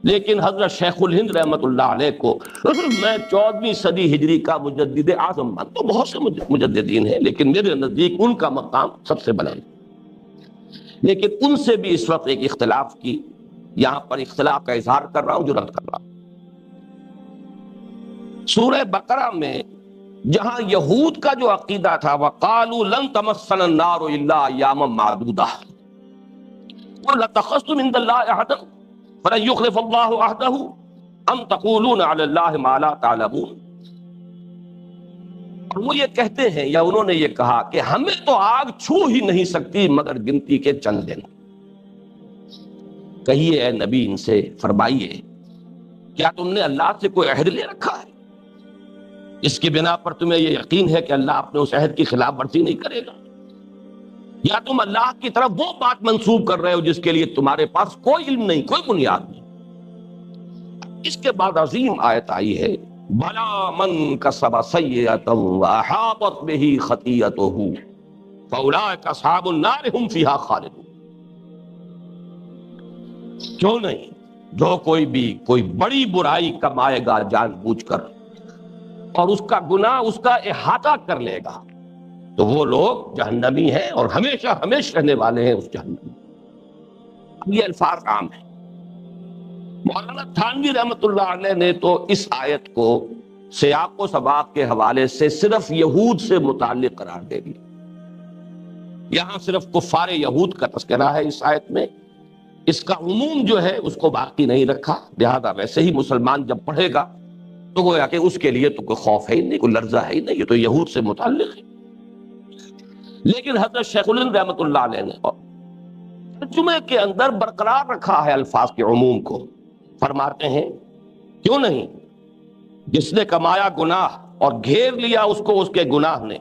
لیکن حضرت شیخ الہند رحمت اللہ علیہ کو میں 14ویں صدی ہجری کا مجدد اعظم مانتا ہوں. بہت سے مجددین ہیں لیکن میرے نزدیک ان کا مقام سب سے بلند. لیکن ان سے بھی اس وقت ایک اختلاف کی یہاں پر اختلاف کا اظہار کر رہا ہوں جو رد کر رہا ہوں. سورہ بقرہ میں جہاں یہود کا جو عقیدہ تھا وَقَالُوا لَن تَمَسَّنَا النَّارُ إِلَّا أَيَّامًا مَّعْدُودَةً قُلْ أَتَّخَذْتُمْ عِندَ اللَّهِ عَهْدًا فَلَن يُخْلِفَ اللَّهُ عَهْدَهُ أَمْ تَقُولُونَ عَلَى اللَّهِ مَا لَا تَعْلَمُونَ. اور وہ یہ کہتے ہیں یا انہوں نے یہ کہا کہ ہمیں تو آگ چھو ہی نہیں سکتی مگر گنتی کے چند دن. کہیے اے نبی ان سے فرمائیے کیا تم نے اللہ سے کوئی عہد لے رکھا ہے اس کی بنا پر تمہیں یہ یقین ہے کہ اللہ اپنے اس عہد کی خلاف ورزی نہیں کرے گا؟ یا تم اللہ کی طرف وہ بات منسوب کر رہے ہو جس کے لیے تمہارے پاس کوئی علم نہیں، کوئی بنیاد نہیں؟ اس کے بعد عظیم آیت آئی ہے بلا من کسب سیئۃ واحاطت بہ خطیئتہ فاولئک اصحاب النار هم فیہا خالدون. کیوں نہیں جو کوئی بھی کوئی بڑی برائی کمائے گا جان بوجھ کر اور اس کا گناہ اس کا احاطہ کر لے گا تو وہ لوگ جہنمی ہیں اور ہمیشہ ہمیشہ رہنے والے ہیں اس جہنم میں. اب یہ الفاظ عام ہیں. مولانا تھانوی رحمت اللہ علیہ نے تو اس آیت کو سیاق و سباق کے حوالے سے صرف یہود سے متعلق قرار دے دیا. یہاں صرف کفار یہود کا تذکرہ ہے اس آیت میں، اس کا عموم جو ہے اس کو باقی نہیں رکھا. لہذا ویسے ہی مسلمان جب پڑھے گا تو گویا کہ اس کے لیے تو کوئی خوف ہے ہی نہیں، کوئی لرزہ ہے ہی نہیں، یہ تو یہود سے متعلق ہے. لیکن حضرت شیخ الہند رحمت اللہ علیہ نے ترجمے کے اندر برقرار رکھا ہے الفاظ کے عموم کو. فرماتے ہیں کیوں نہیں جس نے کمایا گناہ اور گھیر لیا اس کو اس کے گناہ نے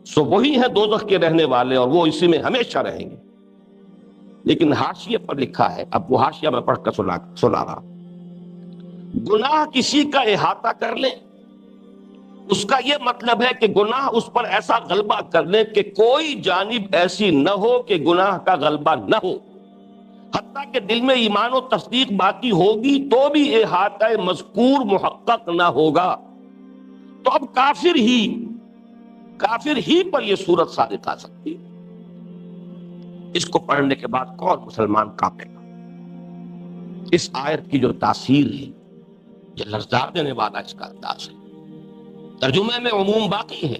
سو وہی ہیں دوزخ کے رہنے والے اور وہ اسی میں ہمیشہ رہیں گے. لیکن حاشیے پر لکھا ہے، اب وہ حاشیہ میں پڑھ کر سنا رہا. گناہ کسی کا احاطہ کر لے اس کا یہ مطلب ہے کہ گناہ اس پر ایسا غلبہ کر لے کہ کوئی جانب ایسی نہ ہو کہ گناہ کا غلبہ نہ ہو، حتیٰ کہ دل میں ایمان و تصدیق باقی ہوگی تو بھی احاطہ مذکور محقق نہ ہوگا. تو اب کافر ہی پر یہ صورت صادق آ سکتی ہے. اس کو پڑھنے کے بعد کون مسلمان کانپے گا؟ اس آیت کی جو تاثیر ہے یہ لرزار دینے والا اس کا انداز ہے. ترجمے میں عموم باقی ہے.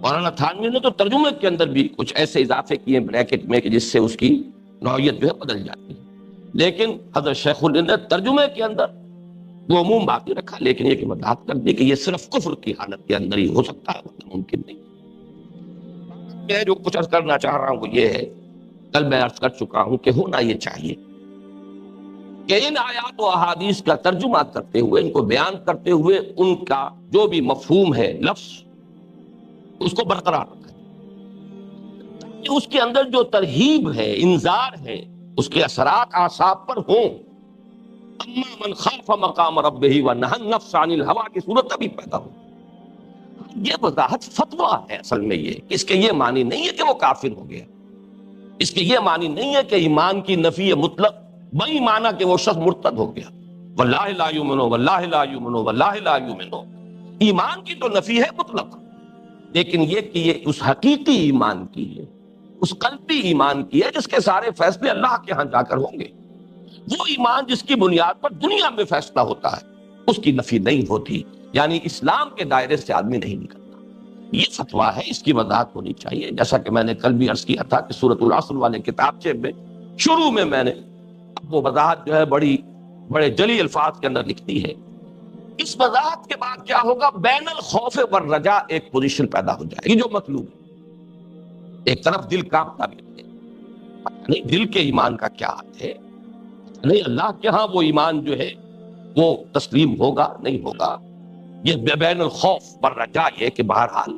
مولانا تھانوی نے تو ترجمے کے اندر بھی کچھ ایسے اضافے کیے بریکٹ میں کہ جس سے اس کی نوعیت جو ہے بدل جاتی ہے. لیکن حضرت شیخ الہند نے ترجمے کے اندر وہ عموم باقی رکھا، لیکن یہ کہ وضاحت کر دی کہ یہ صرف کفر کی حالت کے اندر ہی ہو سکتا ہے، ممکن نہیں. میں جو کچھ عرض کرنا چاہ رہا ہوں وہ یہ ہے، کل میں عرض کر چکا ہوں کہ ہونا یہ چاہیے کہ ان آیات و احادیث کا ترجمہ کرتے ہوئے، ان کو بیان کرتے ہوئے ان کا جو بھی مفہوم ہے لفظ اس کو برقرار رکھیں تاکہ اس کے اندر جو ترہیب ہے، انذار ہے، اس کے اثرات اعصاب پر ہوں. اما من خاف مقام ربہ ونہى النفس عن الہوى کی صورت ابھی پیدا ہو. یہ وضاحت فتویٰ ہے اصل میں. یہ اس کے یہ معنی نہیں ہے کہ وہ کافر ہو گیا، اس کے یہ معنی نہیں ہے کہ ایمان کی نفی مطلق بئی معنی کہ وہ شخص مرتد ہو گیا. واللہ لا یؤمن واللہ لا یؤمن واللہ لا یؤمن، ایمان کی تو نفی ہے مطلق، لیکن یہ کہ یہ اس حقیقی ایمان کی ہے، اس قلبی ایمان کی ہے جس کے سارے فیصلے اللہ کے ہاں جا کر ہوں گے. وہ ایمان جس کی بنیاد پر دنیا میں فیصلہ ہوتا ہے اس کی نفی نہیں ہوتی، یعنی اسلام کے دائرے سے آدمی نہیں نکلتا. یہ فتویٰ ہے، اس کی وضاحت ہونی چاہیے. جیسا کہ میں نے کل بھی عرض کیا تھا کہ سورۃ العصر والے کتابچے میں شروع میں نے وہ وضاحت جو ہے بڑے جلی الفاظ کے اندر لکھتی ہے. اس وضاحت کے بعد کیا ہوگا؟ بین الخوف والرجاء ایک پوزیشن پیدا ہو جائے گی جو مطلوب ہے. ایک طرف دل کانپتا بھی ہے، پتہ نہیں دل کے ایمان کا کیا حال ہے، نہیں اللہ کے ہاں وہ ایمان جو ہے وہ تسلیم ہوگا نہیں ہوگا. یہ بین الخوف والرجاء یہ کہ بہرحال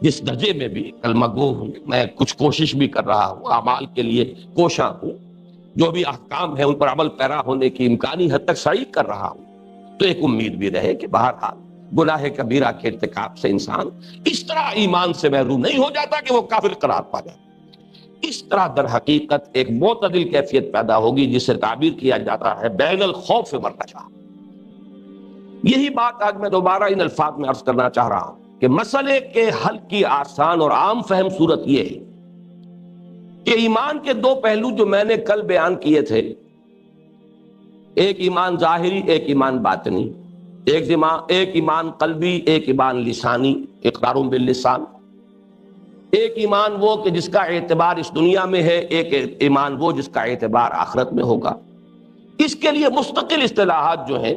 جس درجے میں بھی کلمہ گو ہوں، میں کچھ کوشش بھی کر رہا ہوں، اعمال کے لیے کوشاں ہوں، جو بھی احکام ہیں ان پر عمل پیرا ہونے کی امکانی حد تک سعی کر رہا ہوں، تو ایک امید بھی رہے کہ بہرحال گناہ کبیرہ کے ارتکاب سے انسان اس طرح ایمان سے محروم نہیں ہو جاتا کہ وہ کافر قرار پا جائے. اس طرح در حقیقت ایک معتدل کیفیت پیدا ہوگی جسے تعبیر کیا جاتا ہے بین الخوف والرجا۔ یہی بات آج میں دوبارہ ان الفاظ میں عرض کرنا چاہ رہا ہوں کہ مسئلے کے حل کی آسان اور عام فہم صورت یہ ہے کہ ایمان کے دو پہلو جو میں نے کل بیان کیے تھے، ایک ایمان ظاہری، ایک ایمان باطنی، ایک ایمان قلبی، ایک ایمان لسانی، اقرار باللسان، ایک ایمان وہ کہ جس کا اعتبار اس دنیا میں ہے، ایک ایمان وہ جس کا اعتبار آخرت میں ہوگا۔ اس کے لیے مستقل اصطلاحات جو ہیں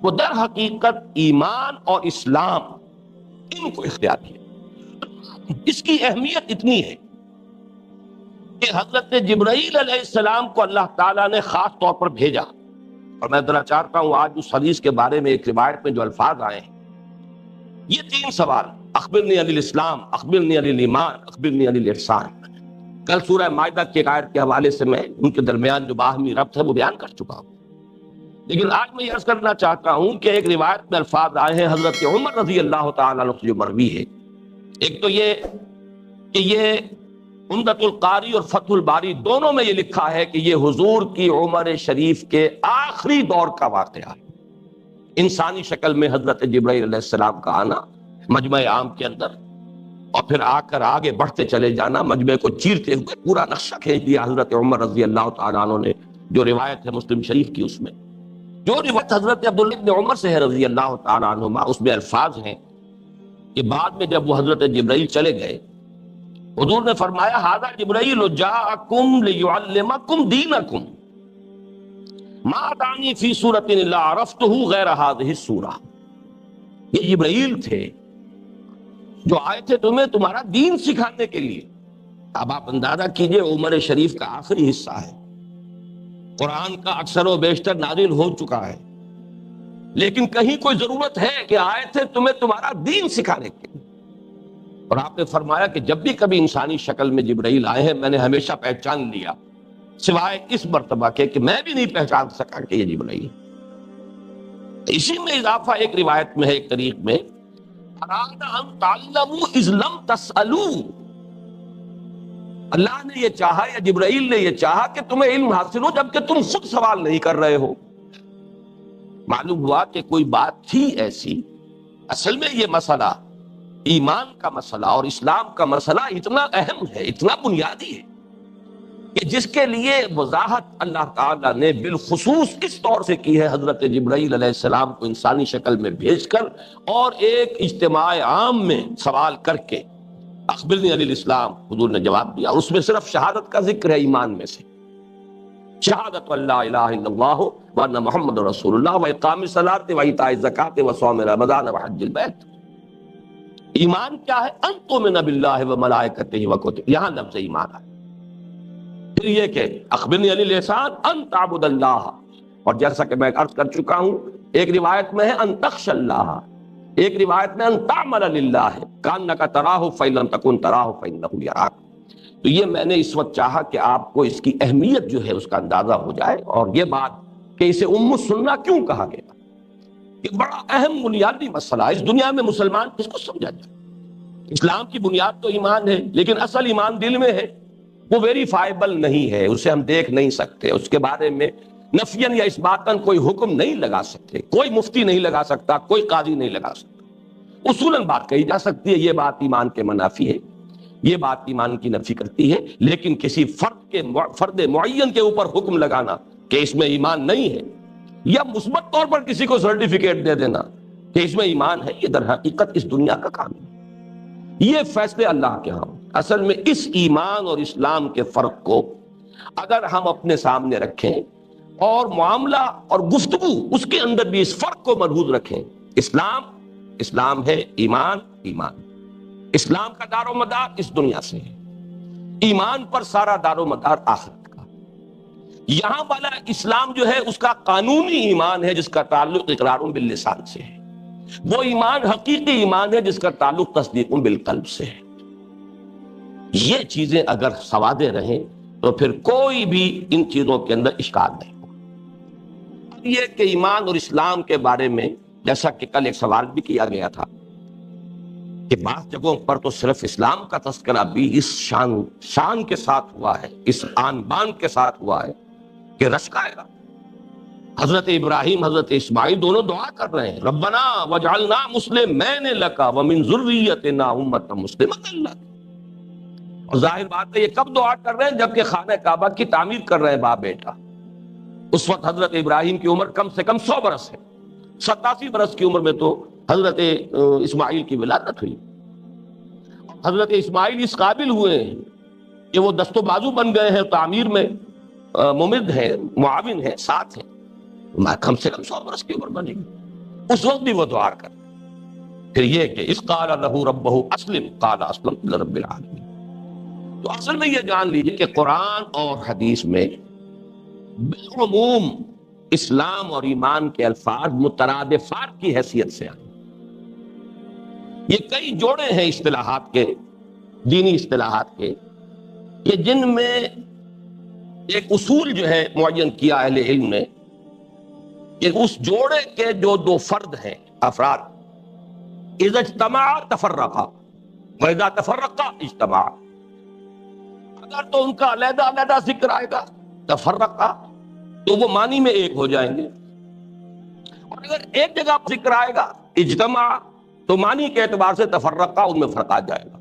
وہ در حقیقت ایمان اور اسلام ان کو اختیار کیا۔ اس کی اہمیت اتنی ہے کہ حضرت جبرائیل علیہ السلام کو اللہ تعالیٰ نے خاص طور پر بھیجا، اور میں ذرا چاہتا ہوں آج اس حدیث کے بارے میں ایک روایت میں جو الفاظ آئے ہیں، یہ تین سوال، اخبرنی عن الاسلام، اخبرنی عن الایمان، اخبرنی عن الاحسان، کل سورہ مائدہ کی آیت کے حوالے سے میں ان کے درمیان جو باہمی ربط ہے وہ بیان کر چکا ہوں، لیکن آج میں یہ عرض کرنا چاہتا ہوں کہ ایک روایت میں الفاظ آئے ہیں حضرت عمر رضی اللہ تعالیٰ عنہ سے جو مروی ہے۔ ایک تو یہ کہ یہ عمدۃ القاری اور فتح الباری دونوں میں یہ لکھا ہے کہ یہ حضور کی عمر شریف کے آخری دور کا واقعہ ہے، انسانی شکل میں حضرت جبرائیل علیہ السلام کا آنا مجمع عام کے اندر، اور پھر آ کر آگے بڑھتے چلے جانا، مجمع کو چیرتے ہوئے پورا نقشہ کھینچ دیا حضرت عمر رضی اللہ تعالیٰ عنہ نے۔ جو روایت ہے مسلم شریف کی، اس میں جو روایت حضرت عبداللہ بن عمر سے ہے رضی اللہ تعالیٰ عنہما، اس میں الفاظ ہیں کہ بعد میں جب وہ حضرت جبرائیل چلے گئے، حضور نے فرمایا ھذا جبرائیل جاءکم لیعلمکم دینکم ما دانی فی صورت الا عرفتہ غیر ھذہ الصورہ۔ یہ جبرائیل تھے جو آئے تھے تمہیں تمہارا دین سکھانے کے لیے۔ اب آپ اندازہ کیجئے عمر شریف کا آخری حصہ ہے، قرآن کا اکثر و بیشتر نازل ہو چکا ہے، لیکن کہیں کوئی ضرورت ہے کہ آئے تھے تمہیں تمہارا دین سکھانے کے لیے۔ اور آپ نے فرمایا کہ جب بھی کبھی انسانی شکل میں جبرائیل آئے ہیں میں نے ہمیشہ پہچان لیا، سوائے اس مرتبہ کے کہ میں بھی نہیں پہچان سکا کہ یہ جبرائیل۔ اسی میں اضافہ ایک روایت میں ہے، ایک طریق میں، اراد ان تعلموا اذ لم تسألوا، اللہ نے یہ چاہا یا جبرائیل نے یہ چاہا کہ تمہیں علم حاصل ہو جبکہ تم خود سوال نہیں کر رہے ہو۔ معلوم ہوا کہ کوئی بات تھی ایسی۔ اصل میں یہ مسئلہ، ایمان کا مسئلہ اور اسلام کا مسئلہ اتنا اہم ہے، اتنا بنیادی ہے کہ جس کے لیے وضاحت اللہ تعالیٰ نے بالخصوص اس طور سے کی ہے حضرت جبرائیل علیہ السلام کو انسانی شکل میں بھیج کر، اور ایک اجتماع عام میں سوال کر کے اخبرنی عن الاسلام حضور نے جواب دیا، اور اس میں صرف شہادت کا ذکر ہے ایمان میں سے، شہادت ان لا الہ الا اللہ وان محمد رسول اللہ واقام الصلاۃ وایتاء الزکاۃ وصوم رمضان وحج البیت۔ ایمان کیا ہے؟ ان تؤمن باللہ وملائکتہ وکتبہ، یہاں لفظ ایمان ہے۔ پھر یہ کہ اخبرنی عن الاحسان ان تعبد اللہ، اور جیسا کہ میں عرض کر چکا ہوں ایک روایت میں ہے ان تخش اللہ، ایک روایت میں ان تعمل للہ کانک تراہ فإن لم تکن تراہ فإنہ یراک۔ تو یہ میں نے اس وقت چاہا کہ آپ کو اس کی اہمیت جو ہے اس کا اندازہ ہو جائے، اور یہ بات کہ اسے ام السنہ کیوں کہا گیا، یہ بڑا اہم بنیادی مسئلہ ہے۔ اس دنیا میں مسلمان کس کو سمجھا جائے؟ اسلام کی بنیاد تو ایمان ہے، لیکن اصل ایمان دل میں ہے، وہ ویریفائبل نہیں ہے، اسے ہم دیکھ نہیں سکتے، اس کے بارے میں نفیاً یا اثباتاً کوئی حکم نہیں لگا سکتے، کوئی مفتی نہیں لگا سکتا، کوئی قاضی نہیں لگا سکتا۔ اصولاً بات کہی جا سکتی ہے، یہ بات ایمان کے منافی ہے، یہ بات ایمان کی نفی کرتی ہے، لیکن کسی فرد معین کے اوپر حکم لگانا کہ اس میں ایمان نہیں ہے، یا مثبت طور پر کسی کو سرٹیفکیٹ دے دینا کہ اس میں ایمان ہے، یہ در حقیقت اس دنیا کا کام ہے۔ یہ فیصلے اللہ کے ہاں۔ اصل میں اس ایمان اور اسلام کے فرق کو اگر ہم اپنے سامنے رکھیں اور معاملہ اور گفتگو اس کے اندر بھی اس فرق کو مربوط رکھیں، اسلام ہے، ایمان، اسلام کا دار و مدار اس دنیا سے ہے، ایمان پر سارا دار و مدار آخرت کا۔ یہاں والا اسلام جو ہے اس کا قانونی ایمان ہے جس کا تعلق اقرار باللسان سے ہے، وہ ایمان حقیقی ایمان ہے جس کا تعلق تصدیق بالقلب سے ہے۔ یہ چیزیں اگر سوادے رہیں تو پھر کوئی بھی ان چیزوں کے اندر اشکال نہیں ہوگا۔ اب یہ کہ ایمان اور اسلام کے بارے میں جیسا کہ کل ایک سوال بھی کیا گیا تھا کہ بعض جگہوں پر تو صرف اسلام کا تذکرہ بھی اس شان کے ساتھ ہوا ہے، اس آن بان کے ساتھ ہوا ہے کہ رش آئے گا۔ حضرت ابراہیم حضرت اسماعیل دونوں دعا کر رہے ہیں، ربنا وجعلنا مسلمین لک ومن ذریتنا امۃ مسلمۃ لک۔ اور ظاہر بات ہے یہ کب دعا کر رہے ہیں؟ جبکہ خانہ کعبہ کی تعمیر کر رہے ہیں باپ بیٹا۔ اس وقت حضرت ابراہیم کی عمر کم سے کم 100 برس ہے، 87 برس کی عمر میں تو حضرت اسماعیل کی ولادت ہوئی۔ حضرت اسماعیل اس قابل ہوئے ہیں کہ وہ دست و بازو بن گئے ہیں، تعمیر میں ممد ہیں، معاون ہیں، ساتھ ہیں، کم سے کم 100 برس کی عمر بنے گی۔ اس وقت بھی وہ دعا کر، پھر یہ کہ اذ قال لہ ربہ اسلم قال اسلمت لرب العالمین۔ تو اصل میں یہ جان لیجیے کہ قرآن اور حدیث میں بالعموم اسلام اور ایمان کے الفاظ مترادفات کی حیثیت سے آئے۔ یہ کئی جوڑے ہیں اصطلاحات کے، دینی اصطلاحات کے، کہ جن میں ایک اصول جو ہے معین کیا اہل علم نے کہ اس جوڑے کے جو دو فرد ہیں، افراد، اذا اجتمعا تفرقا واذا تفرقا اجتمعا، اگر تو ان کا علیحدہ علیحدہ ذکر آئے گا تفرقا تو وہ معنی میں ایک ہو جائیں گے، اور اگر ایک جگہ ذکر آئے گا اجتماع تو معنی کے اعتبار سے تفرقہ ان میں فرق آ جائے گا۔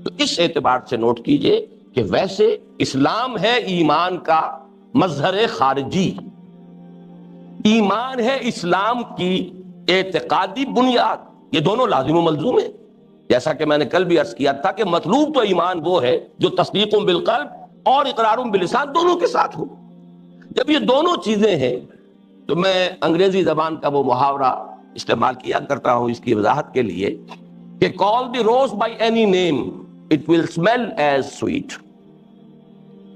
تو اس اعتبار سے نوٹ کیجئے کہ ویسے اسلام ہے ایمان کا مظہر خارجی، ایمان ہے اسلام کی اعتقادی بنیاد، یہ دونوں لازم و ملزوم ہیں۔ جیسا کہ میں نے کل بھی عرض کیا تھا کہ مطلوب تو ایمان وہ ہے جو تصدیق بالقلب اور اقرار باللسان دونوں کے ساتھ ہو۔ جب یہ دونوں چیزیں ہیں تو میں انگریزی زبان کا وہ محاورہ استعمال کیا کرتا ہوں اس کی وضاحت کے لیے کہ call the rose by any name it will smell as sweet۔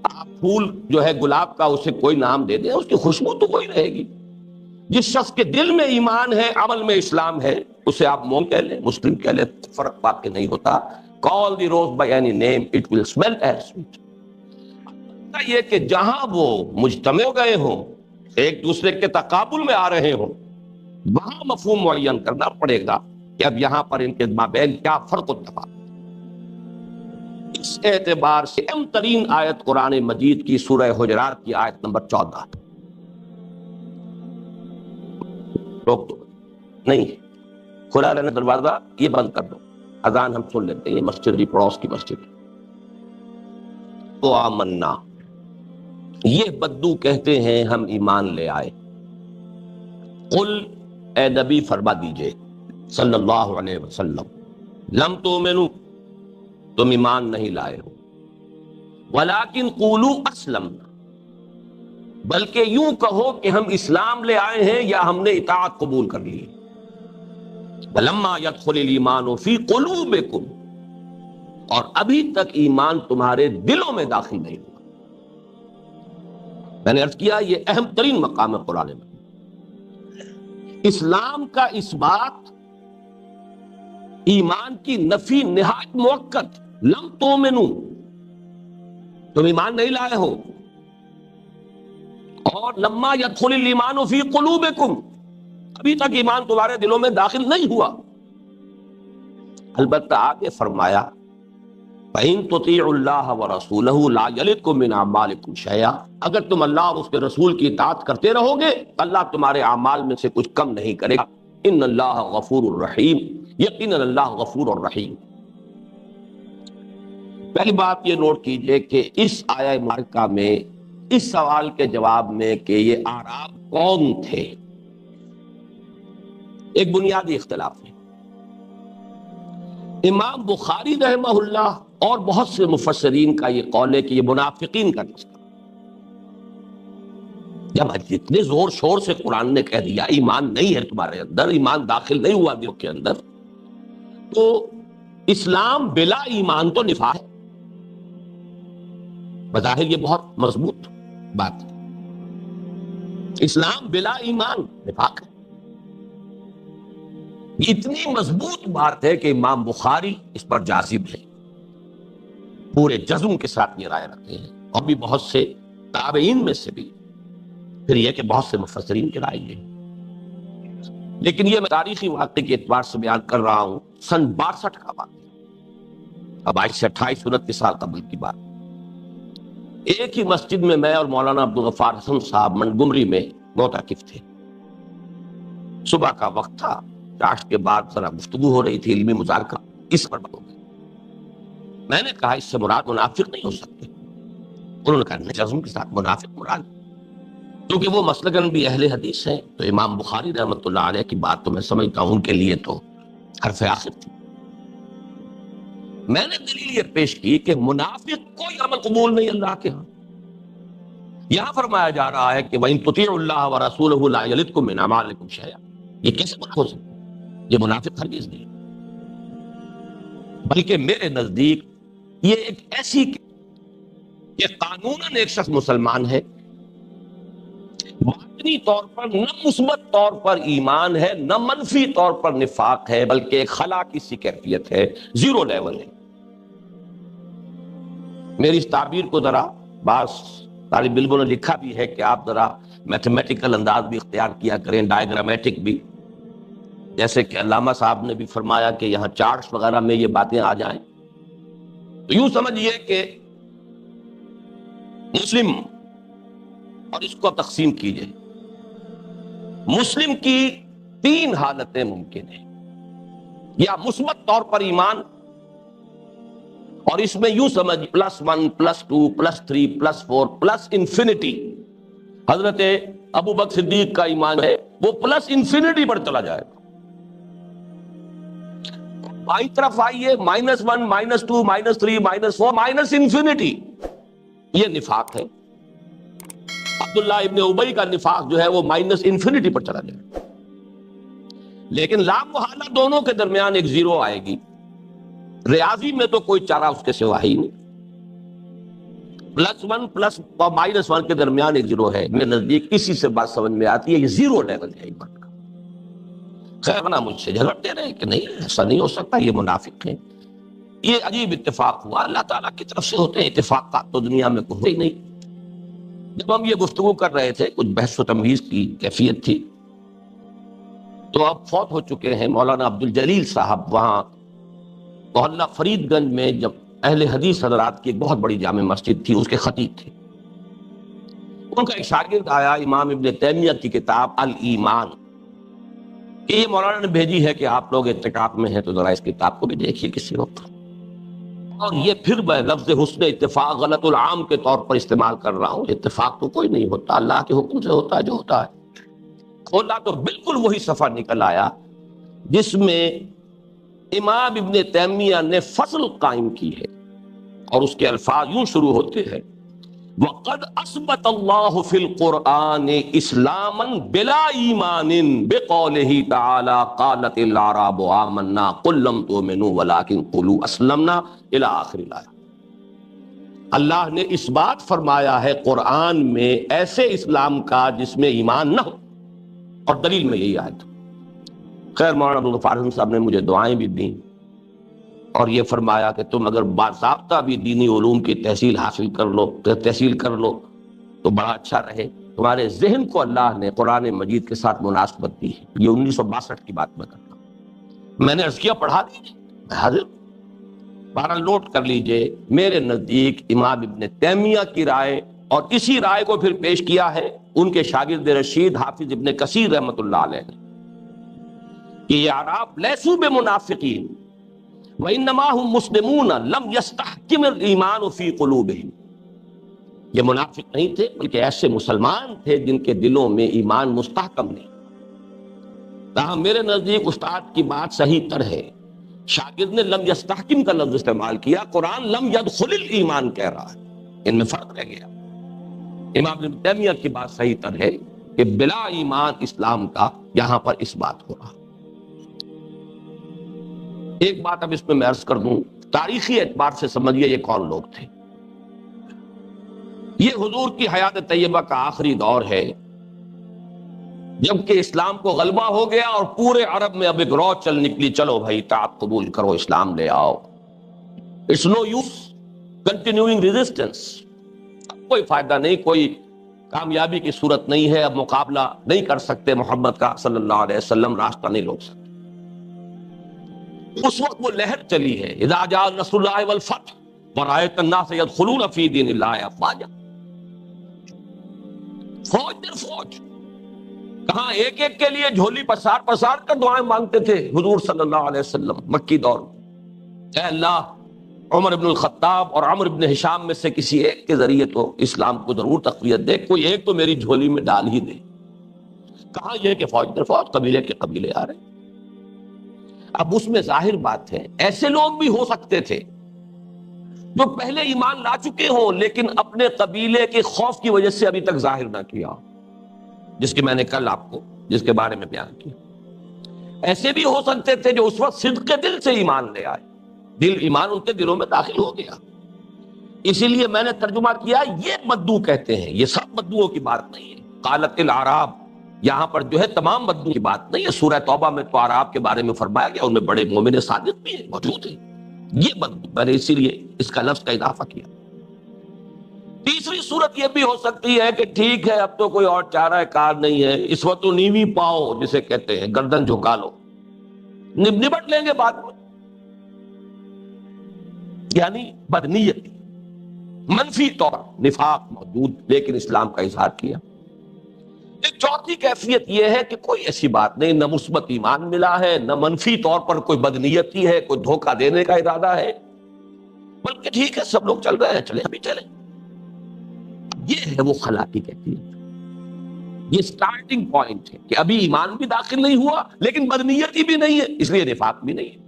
آپ پھول جو ہے گلاب کا اسے کوئی نام دے دیں اس کی خوشبو تو وہی رہے گی۔ جس شخص کے دل میں ایمان ہے، عمل میں اسلام ہے، اسے آپ مومن کہہ لیں، مسلم کہہ لیں، فرق واقع نہیں ہوتا۔ call the rose by any name it will smell as sweet۔ یہ کہ جہاں وہ مجتمع ہو گئے ہوں، ایک دوسرے کے تقابل میں آ رہے ہوں، وہاں مفہوم معین کرنا پڑے گا کہ اب یہاں پر ان کے مابین کیا فرق و تفاوت۔ اس اعتبار سے اہم ترین آیت قرآن مجید کی سورہ حجرات کی آیت نمبر 14۔ روک دو، نہیں کھلا رہنا دروازہ، یہ بند کر دو، اذان ہم سن لیتے ہیں، یہ مسجد بھی پڑوس کی مسجد ہے۔ تو آمنا، یہ بدو کہتے ہیں ہم ایمان لے آئے۔ قل، اے نبی فرما دیجئے صلی اللہ علیہ وسلم، لم تؤمنوا، تم ایمان نہیں لائے ہو، ولیکن قولوا اسلمنا، بلکہ یوں کہو کہ ہم اسلام لے آئے ہیں یا ہم نے اطاعت قبول کر لی۔ ولما يدخل الایمان فی قلوبکم، اور ابھی تک ایمان تمہارے دلوں میں داخل نہیں ہوا۔ میں نے عرض کیا یہ اہم ترین مقام ہے قرآن میں۔ اسلام کا اثبات، ایمان کی نفی نہایت مؤکد، لم تؤمنوا، تم ایمان نہیں لائے ہو، اور لما يدخل الایمان فی قلوبکم، ابھی تک ایمان تمہارے دلوں میں داخل نہیں ہوا۔ البتہ آگے فرمایا فَإِن تُطِيعُوا اللَّهَ وَرَسُولَهُ لَا يَلِدْكُم مِّنْ أَعْمَالِكُمْ شَيْئًا، اگر تم اللہ اور اس کے رسول کی اطاعت کرتے رہو گے اللہ تمہارے اعمال میں سے کچھ کم نہیں کرے گا۔ ان اللہ غفور الرحیم، یقیناً اللہ غفور الرحیم۔ پہلی بات یہ نوٹ کیجئے کہ اس آیہ مبارکہ میں اس سوال کے جواب میں کہ یہ اعراب کون تھے، ایک بنیادی اختلاف ہے۔ امام بخاری رحمہ اللہ اور بہت سے مفسرین کا یہ قول ہے کہ یہ منافقین کا تذکرہ۔ جب جتنے زور شور سے قرآن نے کہہ دیا ایمان نہیں ہے تمہارے اندر، ایمان داخل نہیں ہوا دل کے اندر، تو اسلام بلا ایمان تو نفاق ہے۔ بظاہر یہ بہت مضبوط بات ہے، اسلام بلا ایمان نفاق ہے۔ یہ اتنی مضبوط بات ہے کہ امام بخاری اس پر جازم ہے، پورے جزم کے ساتھ یہ رائے رکھتے ہیں، اور بھی بہت سے تابعین میں سے بھی، پھر یہ کہ بہت سے مفسرین کی رائے یہ۔ لیکن یہ میں تاریخی واقعے کے اعتبار سے بیان کر رہا ہوں، سن 62 کا واقعہ، اب آج سے 28-29 سال قبل کی بات۔ ایک ہی مسجد میں اور مولانا عبدالغفار حسن صاحب منگمری میں معتکف تھے۔ صبح کا وقت تھا، چاشت کے بعد ذرا گفتگو ہو رہی تھی، علمی مذاکرہ، اس پر بات ہو گئی۔ میں نے کہا اس سے مراد منافق نہیں ہو سکتے۔ انہوں نے کہا نہیں، جزم کے ساتھ منافق مراد، کیونکہ وہ مسلکاً بھی اہل حدیث ہیں، تو امام بخاری رحمۃ اللہ علیہ کی بات تو میں سمجھتا ہوں ان کے لیے تو حرف آخر تھی۔ میں نے دلیل یہ پیش کی کہ منافق کوئی عمل قبول نہیں اللہ کے ہاں۔ یہاں فرمایا جا رہا ہے کہ وَإِن تُطِيعُوا اللَّهَ وَرَسُولَهُ لَا يَلِدْكُم مِّنْ أَعْمَالِكُمْ شَيْئًا، یہ کیسے بات ہو سکتا ہے؟ یہ منافق ہرگز نہیں، بلکہ میرے نزدیک یہ ایک ایسی کہ قانوناً ایک شخص مسلمان ہے، باطنی طور پر نہ مثبت طور پر ایمان ہے، نہ منفی طور پر نفاق ہے، بلکہ ایک خلا کی سی کیفیت ہے، زیرو لیول ہے۔ میری اس تعبیر کو ذرا بعض طالب علموں نے لکھا بھی ہے کہ آپ ذرا میتھمیٹیکل انداز بھی اختیار کیا کریں، ڈائیگرامیٹک بھی، جیسے کہ علامہ صاحب نے بھی فرمایا کہ یہاں چارٹس وغیرہ میں یہ باتیں آ جائیں، تو یوں سمجھیے کہ مسلم، اور اس کو تقسیم کیجئے، مسلم کی 3 حالتیں ممکن ہیں، یا مثبت طور پر ایمان، اور اس میں یوں سمجھ +1 +2 +3 +4 پلس انفینٹی۔ حضرت ابو بکر صدیق کا ایمان ہے وہ پلس انفینٹی پر چلا جائے گا۔ بائیں طرف آئیے، -1 -2 -3 -4 مائنس انفینٹی، یہ نفاق ہے۔ عبداللہ ابن ابی کا نفاق جو ہے وہ مائنس انفینٹی پر چلا جائے گا۔ لیکن لا محالہ دونوں کے درمیان ایک زیرو آئے گی، ریاضی میں تو کوئی چارہ اس کے سوا ہی نہیں، +1 اور -1 کے درمیان ایک زیرو ہے۔ میرے نزدیک اسی سے بات سمجھ میں آتی ہے، یہ زیرو لیول ہے ایمان کا۔ خیر نہ مجھ سے جھگڑتے رہے کہ نہیں ایسا نہیں ہو سکتا، یہ منافق ہیں۔ یہ عجیب اتفاق ہوا، اللہ تعالیٰ کی طرف سے ہوتے ہیں اتفاقات، تو دنیا میں کوئی نہیں۔ جب ہم یہ گفتگو کر رہے تھے، کچھ بحث و تمہیز کی کیفیت تھی، تو اب فوت ہو چکے ہیں مولانا عبد الجلیل صاحب، وہاں محلہ فرید گنج میں جب اہل حدیث حضرات کی ایک بہت بڑی جامع مسجد تھی، اس کے خطیب تھے۔ ان کا ایک شاگرد آیا، امام ابن تیمیہ کی کتاب الایمان، کہ یہ مولانا نے بھیجی ہے کہ آپ لوگ اعتکاف میں ہیں تو ذرا اس کتاب کو بھی دیکھیے کسی وقت۔ اور یہ پھر میں لفظ حسن اتفاق غلط العام کے طور پر استعمال کر رہا ہوں، اتفاق تو کوئی نہیں ہوتا، اللہ کے حکم سے ہوتا ہے جو ہوتا ہے۔ کھولا تو بالکل وہی صفحہ نکل آیا جس میں امام ابن تیمیہ نے فصل قائم کی ہے، اور اس کے الفاظ یوں شروع ہوتے ہیں: وَقَدْ أَثْبَتَ اللَّهُ فِي الْقُرْآنِ إِسْلَامًا بِلَا إِيمَانٍ بِقَوْلِهِ تَعَالَى قَالَتِ الْأَعْرَابُ آمَنَّا قُل لَّمْ تُؤْمِنُوا وَلَٰكِن قُولُوا أَسْلَمْنَا إِلَىٰ آخِرِ الآیہ۔ اللہ نے اس بات فرمایا ہے قرآن میں ایسے اسلام کا جس میں ایمان نہ ہو، اور دلیل میں یہی آیت۔ خیر مولانا عبدالغفار حسن صاحب نے مجھے دعائیں بھی دیں، اور یہ فرمایا کہ تم اگر باضابطہ بھی دینی علوم کی تحصیل کر لو تو بڑا اچھا رہے، تمہارے ذہن کو اللہ نے قرآن مجید کے ساتھ مناسبت دی ہے۔ یہ 1962 کی بات میں کرتا ہوں۔ میں نے عرض کیا پڑھا دیجیے، میں حاضر، بہرحال نوٹ کر لیجئے، میرے نزدیک امام ابن تیمیہ کی رائے، اور اسی رائے کو پھر پیش کیا ہے ان کے شاگرد رشید حافظ ابن کثیر رحمۃ اللہ علیہ نے، کہ یہ اعراب لیسوا بمنافقین وَإِنَّمَا هُمْ مُسْلِمُونَ لَمْ يَسْتَحْكِمِ الْإِيمَانُ فِي قُلُوبِهِمْ، یہ منافق نہیں تھے بلکہ ایسے مسلمان تھے جن کے دلوں میں ایمان مستحکم نہیں۔ تاہم میرے نزدیک استاد کی بات صحیح تر ہے، شاگرد نے لم یستحکم کا لفظ استعمال کیا، قرآن لم یدخل الایمان کہہ رہا ہے، ان میں فرق رہ گیا۔ امام ابن تیمیہ کی بات صحیح تر ہے کہ بلا ایمان اسلام کا یہاں پر اس بات ہو رہا۔ ایک بات اب اس میں عرض کر دوں، تاریخی اعتبار سے سمجھیے یہ کون لوگ تھے۔ یہ حضور کی حیات طیبہ کا آخری دور ہے، جبکہ اسلام کو غلبہ ہو گیا اور پورے عرب میں اب ایک رو چل نکلی، چلو بھائی طاعت قبول کرو، اسلام لے آؤ۔ It's no use continuing resistance, کوئی فائدہ نہیں، کوئی کامیابی کی صورت نہیں ہے، اب مقابلہ نہیں کر سکتے محمد کا صلی اللہ علیہ وسلم، راستہ نہیں روک سکتے۔ اس وقت وہ لہر چلی ہے، اذا جاء نصر اللہ والفتح ورأیت الناس يدخلون فی دین اللہ افواجا، فوج در فوج، کہاں ایک ایک کے لیے جھولی پسار پسار کر دعائیں مانگتے تھے حضور صلی اللہ علیہ وسلم مکی دور میں، اے اللہ عمر بن الخطاب اور عمرو بن ہشام میں سے کسی ایک کے ذریعے تو اسلام کو ضرور تقویت دے، کوئی ایک تو میری جھولی میں ڈال ہی دے۔ کہاں یہ کہ فوج در فوج، قبیلے کے قبیلے آ رہے۔ اب اس میں ظاہر بات ہے ایسے لوگ بھی ہو سکتے تھے جو پہلے ایمان لا چکے ہوں لیکن اپنے قبیلے کے خوف کی وجہ سے ابھی تک ظاہر نہ کیا، جس کے میں نے کل آپ کو جس کے بارے میں بیان کیا۔ ایسے بھی ہو سکتے تھے جو اس وقت صدق دل سے ایمان لے آئے، دل ایمان ان کے دلوں میں داخل ہو گیا۔ اسی لیے میں نے ترجمہ کیا یہ بدو کہتے ہیں، یہ سب بدوؤں کی بات نہیں ہے۔ قالت الاعراب، یہاں پر جو ہے تمام بدو کی بات نہیں ہے، سورہ توبہ میں تو اعراب کے بارے میں فرمایا گیا، ان میں بڑے مومن صادق بھی ہیں، موجود ہیں۔ یہ بدو میں نے اسی لیے اس کا لفظ کا اضافہ کیا۔ تیسری صورت یہ بھی ہو سکتی ہے کہ ٹھیک ہے اب تو کوئی اور چارہ کار نہیں ہے، اس وقت تو نیوی پاؤ جسے کہتے ہیں، گردن جھکا لو، نبٹ لیں گے بعد میں، یعنی بدنیتی، منفی طور نفاق موجود لیکن اسلام کا اظہار کیا۔ ایک چوتھی کیفیت یہ ہے کہ کوئی ایسی بات نہیں، نہ مثبت ایمان ملا ہے، نہ منفی طور پر کوئی بدنیتی ہے، کوئی دھوکہ دینے کا ارادہ ہے، بلکہ ٹھیک ہے سب لوگ چل رہے ہیں، چلیں ابھی چلیں۔ یہ ہے وہ خلا کی کیفیت، یہ سٹارٹنگ پوائنٹ ہے کہ ابھی ایمان بھی داخل نہیں ہوا لیکن بدنیتی بھی نہیں ہے، اس لیے نفاق بھی نہیں ہے،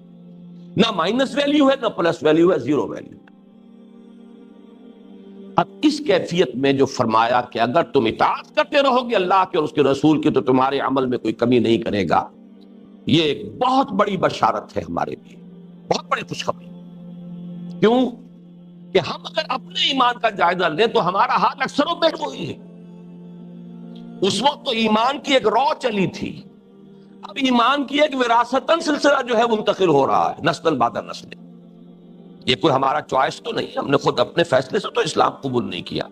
نہ مائنس ویلیو ہے نہ پلس ویلیو ہے، زیرو ویلیو ہے۔ اب اس کیفیت میں جو فرمایا کہ اگر تم اطاعت کرتے رہو گے اللہ کے اور اس کے رسول کی تو تمہارے عمل میں کوئی کمی نہیں کرے گا، یہ ایک بہت بڑی بشارت ہے ہمارے لیے، بہت بڑی خوشخبری۔ کیوں کہ ہم اگر اپنے ایمان کا جائزہ لیں تو ہمارا حال اکثر و بیشتر وہی ہے۔ اس وقت تو ایمان کی ایک رو چلی تھی، اب ایمان کی ایک وراثتاً سلسلہ جو ہے منتقل ہو رہا ہے، نسل بعد نسل۔ یہ کوئی ہمارا چوائس تو نہیں، ہم نے خود اپنے فیصلے سے تو اسلام قبول نہیں کیا،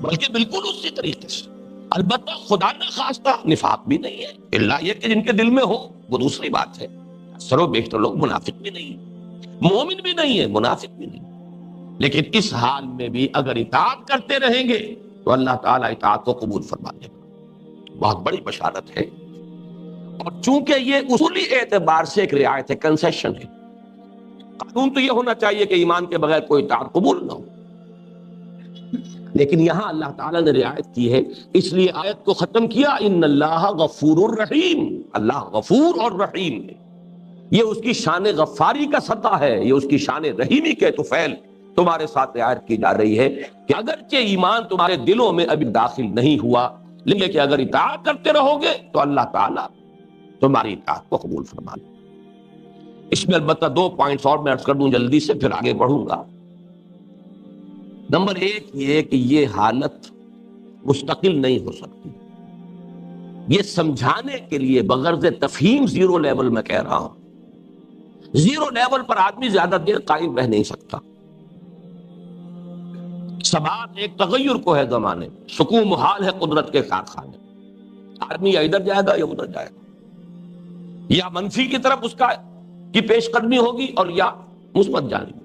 بلکہ بالکل اسی طریقے سے۔ البتہ خدا نہ خواستہ نفاق بھی نہیں ہے، اللہ یہ کہ جن کے دل میں ہو وہ دوسری بات ہے۔ اکثر و بیشتر لوگ منافق بھی نہیں ہیں، مومن بھی نہیں ہے، منافق بھی نہیں، لیکن اس حال میں بھی اگر اطاعت کرتے رہیں گے تو اللہ تعالیٰ اطاعت کو قبول فرما لے گا۔ بہت بڑی بشارت ہے، اور چونکہ یہ اصولی اعتبار سے ایک رعایت ہے، کنسیشن ہے۔ قانون تو یہ ہونا چاہیے کہ ایمان کے بغیر کوئی اطاعت قبول نہ ہو، لیکن یہاں اللہ تعالیٰ نے رعایت کی ہے، اس لیے آیت کو ختم کیا ان اللہ غفور الرحیم، اللہ غفور اور رحیم ہے۔ یہ اس کی شان غفاری کا سطح ہے، یہ اس کی شان رحیمی کے طفیل تمہارے ساتھ رعایت کی جا رہی ہے کہ اگرچہ ایمان تمہارے دلوں میں ابھی داخل نہیں ہوا لیکن کہ اگر اطاعت کرتے رہو گے تو اللہ تعالیٰ تمہاری اطاعت کو قبول فرما لے۔ اس میں البتہ 2 پوائنٹس اور میں عرض کر دوں جلدی سے، پھر آگے بڑھوں گا۔ نمبر 1 یہ کہ یہ حالت مستقل نہیں ہو سکتی، یہ سمجھانے کے لیے بغرض تفہیم زیرو لیول میں کہہ رہا ہوں، زیرو لیول پر آدمی زیادہ دیر قائم رہ نہیں سکتا۔ ثبات ایک تغیر کو ہے زمانے میں، سکون محال ہے قدرت کے کارخانے، آدمی یا ادھر جائے گا یا ادھر جائے گا، یا منفی کی طرف اس کی پیش قدمی ہوگی اور یا مثبت جانب۔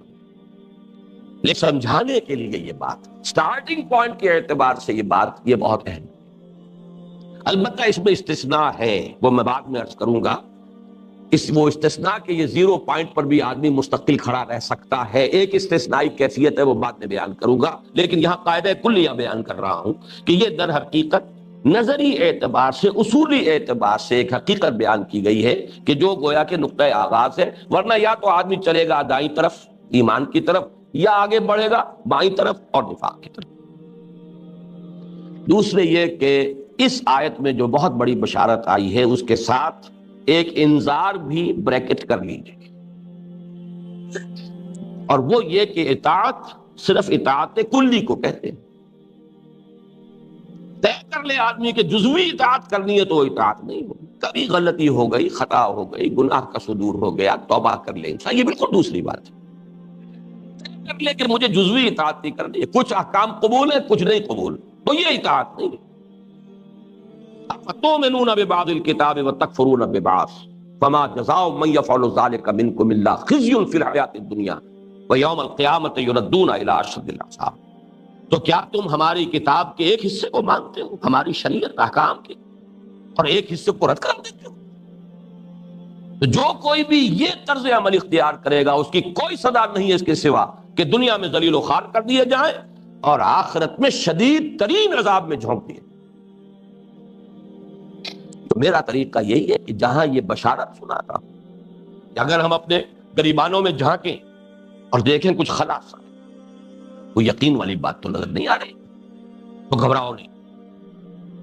لیکن سمجھانے کے لیے یہ بات سٹارٹنگ پوائنٹ کے اعتبار سے یہ بہت اہم ہے۔ البتہ اس میں استثناء ہے، وہ میں بعد میں عرض کروں گا، وہ استثناء کے یہ 0 پوائنٹ پر بھی آدمی مستقل کھڑا رہ سکتا ہے، ایک استثنائی کیفیت ہے، وہ بعد میں بیان کروں گا، لیکن یہاں قاعدہ کلیہ بیان کر رہا ہوں کہ یہ در حقیقت نظری اعتبار سے، اصولی اعتبار سے ایک حقیقت بیان کی گئی ہے کہ جو گویا کہ نقطہ آغاز ہے، ورنہ یا تو آدمی چلے گا دائیں طرف ایمان کی طرف یا آگے بڑھے گا بائیں طرف اور نفاق کی طرف۔ دوسرے یہ کہ اس آیت میں جو بہت بڑی بشارت آئی ہے اس کے ساتھ ایک انذار بھی بریکٹ کر لیجیے، اور وہ یہ کہ اطاعت صرف اطاعت کلی کو کہتے ہیں۔ طے کر لے آدمی کہ جزوی اطاعت کرنی ہے تو وہ اطاعت نہیں ہوگی، کبھی غلطی ہو گئی، خطا ہو گئی، گناہ کا صدور ہو گیا، توبہ کر لے انسان، یہ بالکل دوسری بات ہے۔ طے کر لے کہ مجھے جزوی اطاعت نہیں کرنی ہے، کچھ احکام قبول ہے کچھ نہیں قبول، تو یہ اطاعت نہیں. افتؤمنون ببعض الکتاب وتکفرون ببعض فما جزاء من يفعل ذلك منكم الا خزي في الحیاۃ الدنیا ویوم القیامۃ یردون الی اشد العذاب. تو کیا تم ہماری کتاب کے ایک حصے کو مانتے ہو، ہماری شریعت احکام کے، اور ایک حصے کو رد کر دیتے ہو؟ تو جو کوئی بھی یہ طرز عمل اختیار کرے گا اس کی کوئی سزا نہیں ہے اس کے سوا کہ دنیا میں ذلیل و خوار کر دیے جائیں اور آخرت میں شدید ترین عذاب میں جھونک دیے. تو میرا طریقہ یہی ہے کہ جہاں یہ بشارت سناتا ہوں، اگر ہم اپنے گریبانوں میں جھانکیں اور دیکھیں کچھ خلاص کوئی یقین والی بات تو نظر نہیں آ رہی، تو گھبراؤ نہیں،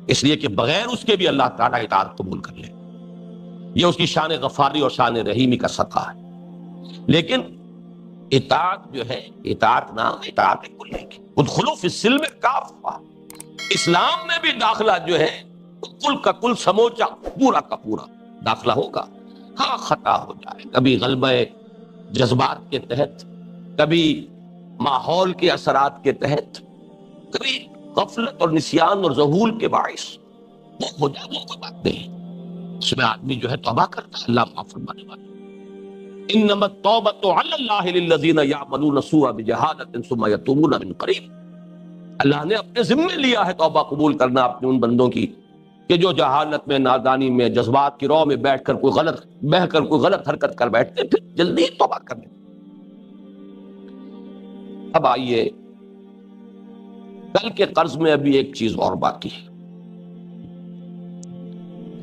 اس لیے کہ بغیر اس کے بھی اللہ تعالیٰ اطاعت قبول کر لے. یہ اس کی شان غفاری اور شان رحیمی کا صدقہ ہے. لیکن اطاعت جو ہے، اطاعت نام اطاعت کلی کی، ادخلوا فی السلم کافہ، اسلام میں بھی داخلہ جو ہے کل کا کل سموچا پورا کا پورا داخلہ ہوگا. ہاں خطا ہو جائے، کبھی غلبہ جذبات کے تحت، کبھی ماحول کے اثرات کے تحت، کبھی غفلت اور نسیان اور ذہول کے باعث وہ ہو جائے، وہ کوئی بات نہیں. اس میں آدمی جو ہے توبہ کرتا ہے، اللہ معاف فرمانے والا. انما التوبۃ علی اللہ للذین یعملون السوء بجہالۃ ثم یتوبون من قریب. اللہ نے اپنے ذمے لیا ہے توبہ قبول کرنا اپنے ان بندوں کی کہ جو جہالت میں، نادانی میں، جذبات کی رو میں بیٹھ کر بہہ کر کوئی غلط حرکت کر بیٹھتے، پھر جلدی توبہ کر لیں. اب آئیے، کل کے قرض میں ابھی ایک چیز اور باقی ہے،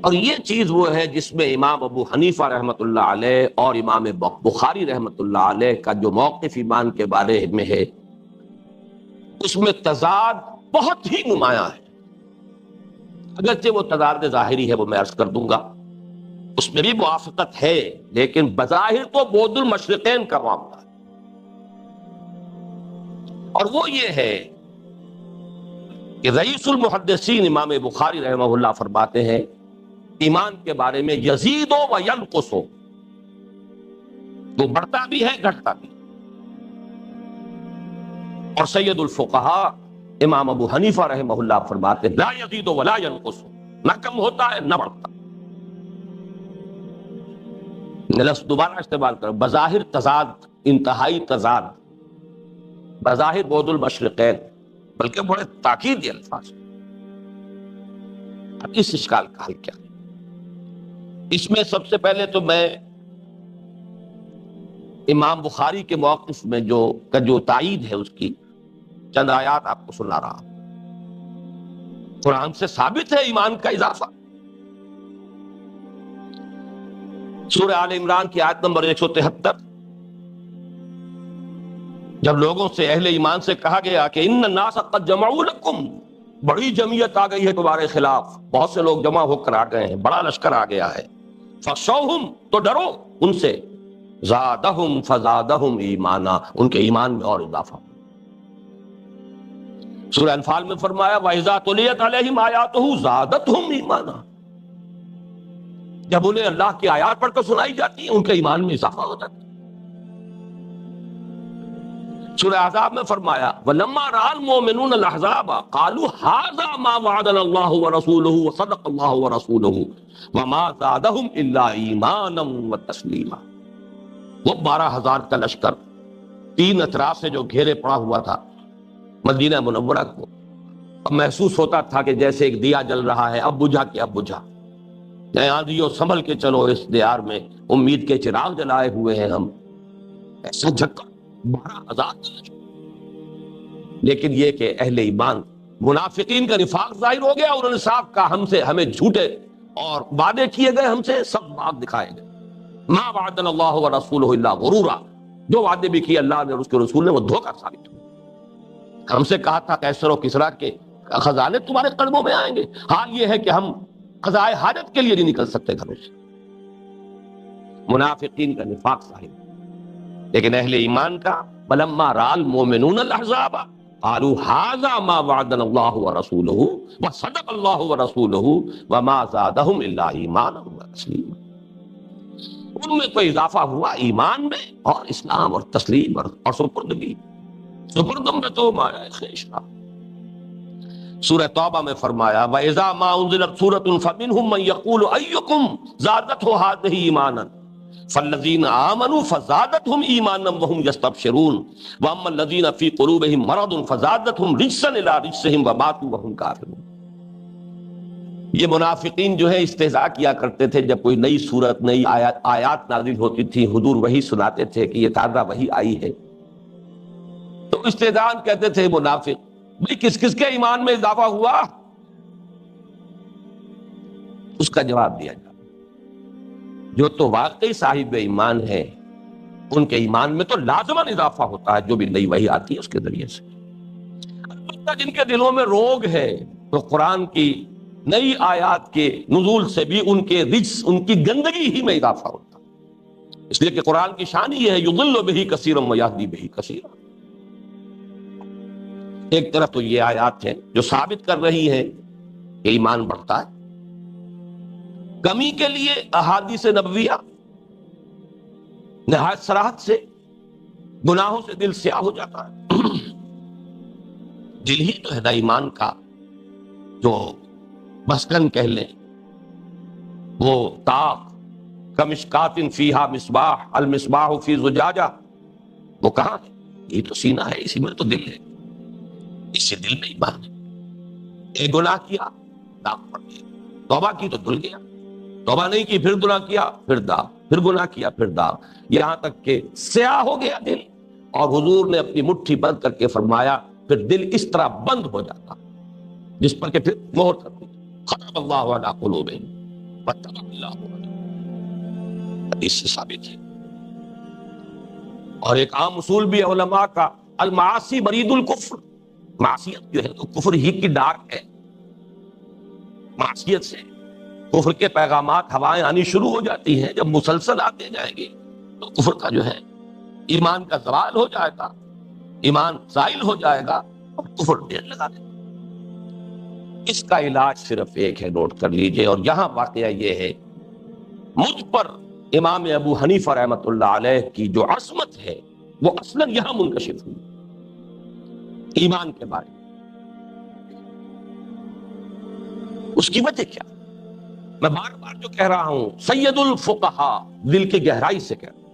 اور یہ چیز وہ ہے جس میں امام ابو حنیفہ رحمۃ اللہ علیہ اور امام بخاری رحمۃ اللہ علیہ کا جو موقف ایمان کے بارے میں ہے اس میں تضاد بہت ہی نمایاں ہے. اگرچہ وہ تضاد ظاہری ہے، وہ میں عرض کر دوں گا، اس میں بھی موافقت ہے، لیکن بظاہر تو بعد المشرقین کا معاملہ ہے. اور وہ یہ ہے کہ رئیس المحدثین امام بخاری رحمہ اللہ فرماتے ہیں ایمان کے بارے میں یزید و ینقص، وہ بڑھتا بھی ہے گھٹتا بھی. اور سید الفقہاء امام ابو حنیفہ رحمہ اللہ فرماتے ہیں لا یزید ولا ینقص، نہ کم ہوتا ہے نہ بڑھتا. لفظ دوبارہ استعمال کرو، بظاہر تضاد، انتہائی تضاد، بظاہر بعد المشرقین، بلکہ بڑے تاکید الفاظ. اب اس اشکال کا حل کیا ہے؟ اس میں سب سے پہلے تو میں امام بخاری کے موقف میں جو تائید ہے اس کی چند آیات آپ کو سنا رہا ہوں. قرآن سے ثابت ہے ایمان کا اضافہ. سورہ آل عمران کی آیت نمبر 173، جب لوگوں سے، اہل ایمان سے کہا گیا کہ ان الناس قد جمعوا لکم، بڑی جمعیت آ گئی ہے تمہارے خلاف، بہت سے لوگ جمع ہو کر آ گئے ہیں، بڑا لشکر آ گیا ہے، فخشوہم، تو ڈرو ان سے، زادہم فزادہم ایمانا، ان کے ایمان میں اور اضافہ. سورہ انفال میں فرمایا وَإِذَا تُلِيَتْ عَلَيْهِمْ آيَاتُهُ زَادَتْهُمْ ایمانا، جب انہیں اللہ کی آیات پڑھ کر سنائی جاتی ہیں ان کے ایمان میں اضافہ ہو جاتا ہے. سورہ احزاب میں فرمایا وَلَمَّا رَأَى الْمُؤْمِنُونَ الْأَحْزَابَ قَالُوا هَذَا مَا وَعَدَنَا اللَّهُ وَرَسُولُهُ وَصَدَقَ اللَّهُ وَرَسُولُهُ وَمَا زَادَهُمْ إِلَّا إِيمَانًا وَتَسْلِيمًا. وہ 12,000 کا لشکر 3 اطراف سے جو گھیرے پڑا ہوا تھا مدینہ منورہ کو، اب محسوس ہوتا تھا کہ جیسے ایک دیا جل رہا ہے، اب بجھا کہ اب بجھا، آندھیوں سنبھل کے چلو اس دیار میں، امید کے چراغ جلائے ہوئے ہیں ہم. ایسا جھکا 12,000. لیکن یہ کہ اہل ایمان، منافقین کا نفاق ظاہر ہو گیا، انہوں نے صاف کہا ہمیں جھوٹے اور وعدے کیے گئے، ہم سے سب بات دکھائے گئے. ما وعدنا اللہ ورسولہ الا غرورا، جو وعدے بھی کیے اللہ نے اور اس کے رسول نے وہ دھوکہ ثابت ہوئے. ہم سے کہا تھا کیسر و کسرا کے خزانے تمہارے قدموں میں آئیں گے، حال یہ ہے کہ ہم قضائے حاجت کے لیے نہیں نکل سکتے گھروں سے. منافقین کا نفاق ظاہر، لیکن اہل ایمان کا فلما رأى المؤمنون الأحزاب قالوا هذا ما وعدنا الله ورسوله وصدق الله ورسوله وما زادهم إلا إيمانا وتسليما. ان میں کوئی اضافہ ہوا ایمان میں اور اسلام اور تسلیم اور سپردگی. سپردم میں تو مایا خیشہ. سورہ توبہ میں فرمایا وَإِذَا مَا أُنزِلَتْ سُورَةٌ فَمِنْهُم مَّن يَقُولُ أَيُّكُمْ زَادَتْهُ هَٰذِهِ إِيمَانًا فَالَّذِينَ آمَنُوا فَزَادَتْهُمْ إِيمَانًا وَهُمْ يَسْتَبْشِرُونَ وَأَمَّا الَّذِينَ فِي قُلُوبِهِم مَّرَضٌ فَزَادَتْهُمْ رِجْسًا إِلَىٰ رِجْسِهِمْ وَمَاتُوا وَهُمْ كَافِرُونَ۔ یہ منافقین جو ہے استہزاء کیا کرتے تھے جب کوئی نئی صورت نئی آیات نازل ہوتی تھی، حضور وہی سناتے تھے کہ یہ تازہ وہی آئی ہے، تو استہزاء کہتے تھے منافق بھئی کس کس کے ایمان میں اضافہ ہوا؟ اس کا جواب دیا جائے جو تو واقعی صاحب ایمان ہے ان کے ایمان میں تو لازماً اضافہ ہوتا ہے جو بھی نئی وحی آتی ہے اس کے ذریعے سے۔ البتہ جن کے دلوں میں روگ ہے تو قرآن کی نئی آیات کے نزول سے بھی ان کے رجس، ان کی گندگی ہی میں اضافہ ہوتا ہے، اس لیے کہ قرآن کی شان ہی ہے یضل بہ کثیرا ویہدی بہ کثیرا۔ ایک طرف تو یہ آیات ہیں جو ثابت کر رہی ہیں کہ ایمان بڑھتا ہے، کمی کے لیے احادیث نبویہ نہایت صراحت سے گناہوں سے دل سیاہ ہو جاتا ہے۔ دل ہی تو ہے نا ایمان کا جو مسکن کہہ لیں، وہ طاق کمشکات فیہا مصباح المصباح فی زجاجہ، وہ کہاں ہے؟ یہ تو سینہ ہے، اسی میں تو دل ہے، اس سے دل میں ایمان ہے۔ ایک گناہ کیا داغ پڑ گیا، توبہ کی تو دھل گیا، توبہ نہیں کی پھر گناہ کیا پھر داغ، پھر گناہ کیا پھر داغ، یہاں تک کہ سیاہ ہو گیا دل۔ اور حضور نے اپنی مٹھی بند کر کے فرمایا پھر دل اس طرح بند ہو جاتا جس پر کہ پھر مہر کر دی، ختم اللہ علی قلوبہم وطبع اللہ علیہم، حدیث سے ثابت ہے۔ اور ایک عام اصول بھی ہے علماء کا، المعاصی برید الکفر، معصیت جو ہے تو کفر ہی کی ڈاک ہے، معصیت سے کفر کے پیغامات ہوائیں آنی شروع ہو جاتی ہیں، جب مسلسل آتے جائیں گے تو کفر کا جو ہے ایمان کا زوال ہو جائے گا، ایمان زائل ہو جائے گا اور کفر ڈیر لگا دے گا۔ اس کا علاج صرف ایک ہے، نوٹ کر لیجئے، اور یہاں واقعہ یہ ہے مجھ پر امام ابو حنیفہ رحمۃ اللہ علیہ کی جو عصمت ہے وہ اصلاً یہاں منکشف ہوئی ایمان کے بارے میں۔ اس کی وجہ کیا؟ میں بار بار جو کہہ رہا ہوں، سید الفقہاء، دل کی گہرائی سے کہہ رہا ہوں،